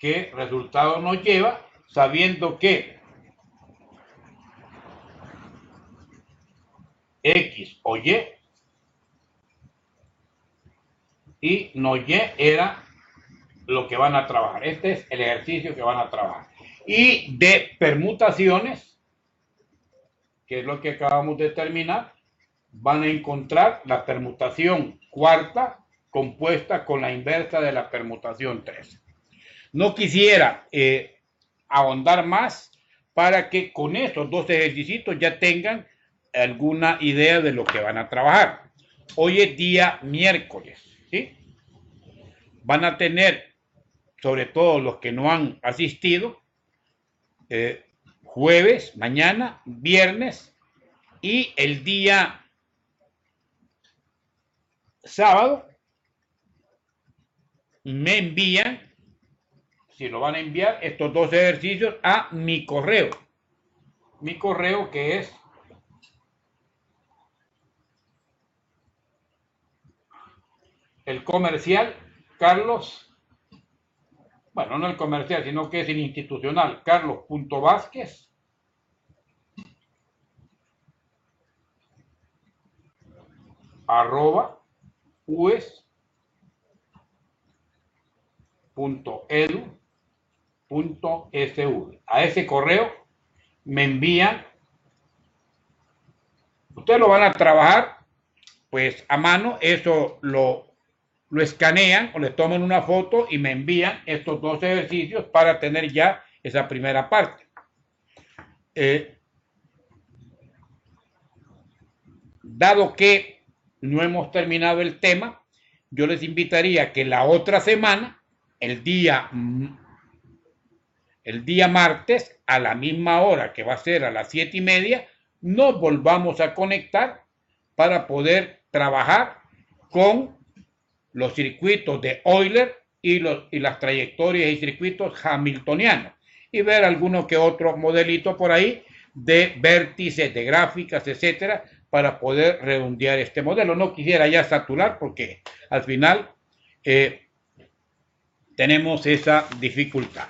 Speaker 1: ¿qué resultado nos lleva? Sabiendo que X o Y no Y era lo que van a trabajar. Este es el ejercicio que van a trabajar. Y de permutaciones, que es lo que acabamos de terminar, van a encontrar la permutación cuarta compuesta con la inversa de la permutación 3. No quisiera ahondar más para que con estos dos ejercicios ya tengan alguna idea de lo que van a trabajar. Hoy es día miércoles, ¿sí? Van a tener, sobre todo los que no han asistido, jueves, mañana, viernes y el día sábado me envían, si lo van a enviar, estos dos ejercicios a mi correo. Mi correo que es el comercial Carlos, bueno, no el comercial, sino que es el institucional, carlos.vázquez @ues.edu.sv. A ese correo me envían, ustedes lo van a trabajar pues a mano, eso lo escanean o le toman una foto y me envían estos dos ejercicios para tener ya esa primera parte. Dado que no hemos terminado el tema, yo les invitaría que la otra semana, el día martes, a la misma hora, que va a ser a las 7:30, nos volvamos a conectar para poder trabajar con los circuitos de Euler y las trayectorias y circuitos hamiltonianos y ver alguno que otro modelito por ahí de vértices, de gráficas, etcétera, para poder redondear este modelo. No quisiera ya saturar porque al final tenemos esa dificultad.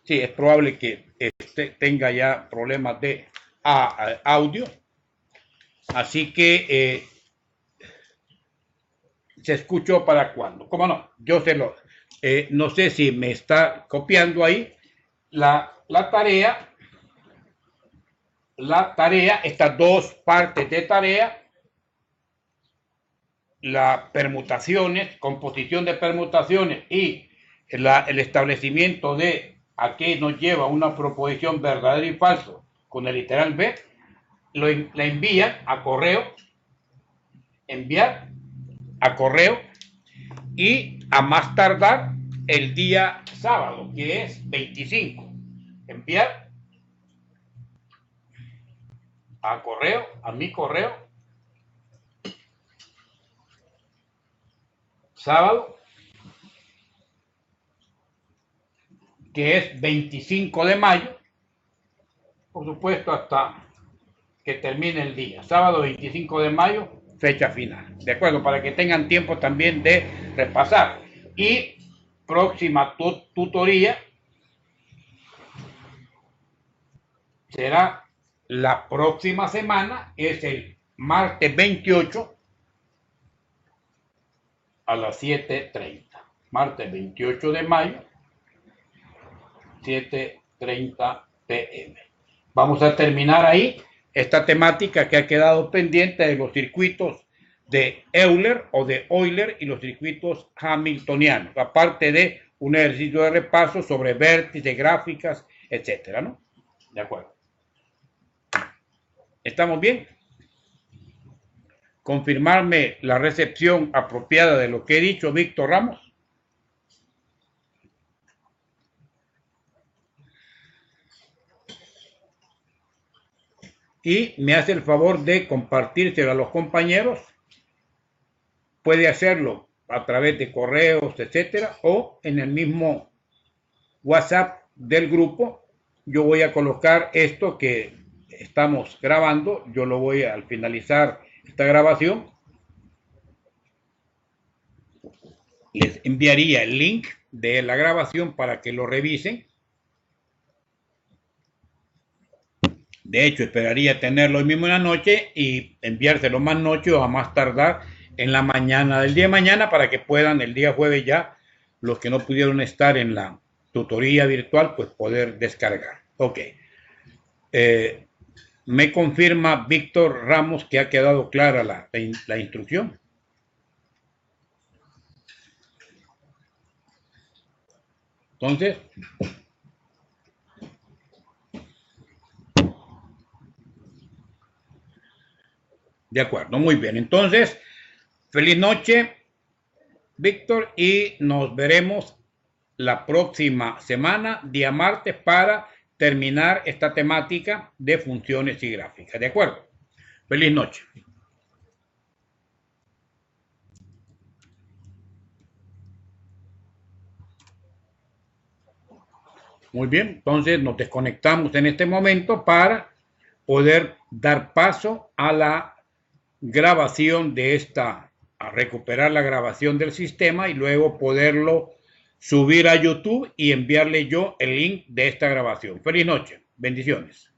Speaker 1: Sí, es probable que tenga ya problemas de audio, así que se escuchó para cuándo. ¿Cómo no? Yo se lo, no sé si me está copiando ahí la tarea, estas dos partes de tarea, las permutaciones, composición de permutaciones y el establecimiento de a qué nos lleva una proposición verdadero y falso con el literal B, la envían a correo, enviar a correo y a más tardar el día sábado, que es 25, enviar a correo, a mi correo, sábado, que es 25 de mayo, por supuesto hasta que termine el día, sábado 25 de mayo, fecha final, ¿de acuerdo? Para que tengan tiempo también de repasar. Y próxima tutoría será la próxima semana, es el martes 28 a las 7:30. Martes 28 de mayo, 7:30 p.m. Vamos a terminar ahí esta temática que ha quedado pendiente de los circuitos de Euler o de Euler y los circuitos hamiltonianos, aparte de un ejercicio de repaso sobre vértices, gráficas, etcétera, ¿no? De acuerdo. ¿Estamos bien? Confirmarme la recepción apropiada de lo que he dicho, Víctor Ramos. Y me hace el favor de compartírselo a los compañeros. Puede hacerlo a través de correos, etcétera, o en el mismo WhatsApp del grupo. Yo voy a colocar esto que estamos grabando. Yo lo voy a, al finalizar esta grabación, les enviaría el link de la grabación para que lo revisen. De hecho, esperaría tenerlo hoy mismo en la noche y enviárselo más noche o a más tardar en la mañana del día de mañana para que puedan el día jueves ya, los que no pudieron estar en la tutoría virtual, pues poder descargar. Ok. Me confirma Víctor Ramos que ha quedado clara la instrucción. Entonces, de acuerdo, muy bien. Entonces, feliz noche, Víctor, y nos veremos la próxima semana, día martes, para terminar esta temática de funciones y gráficas. ¿De acuerdo? Feliz noche. Muy bien, entonces nos desconectamos en este momento para poder dar paso a la grabación de esta, a recuperar la grabación del sistema y luego poderlo subir a YouTube y enviarle yo el link de esta grabación. Feliz noche, bendiciones.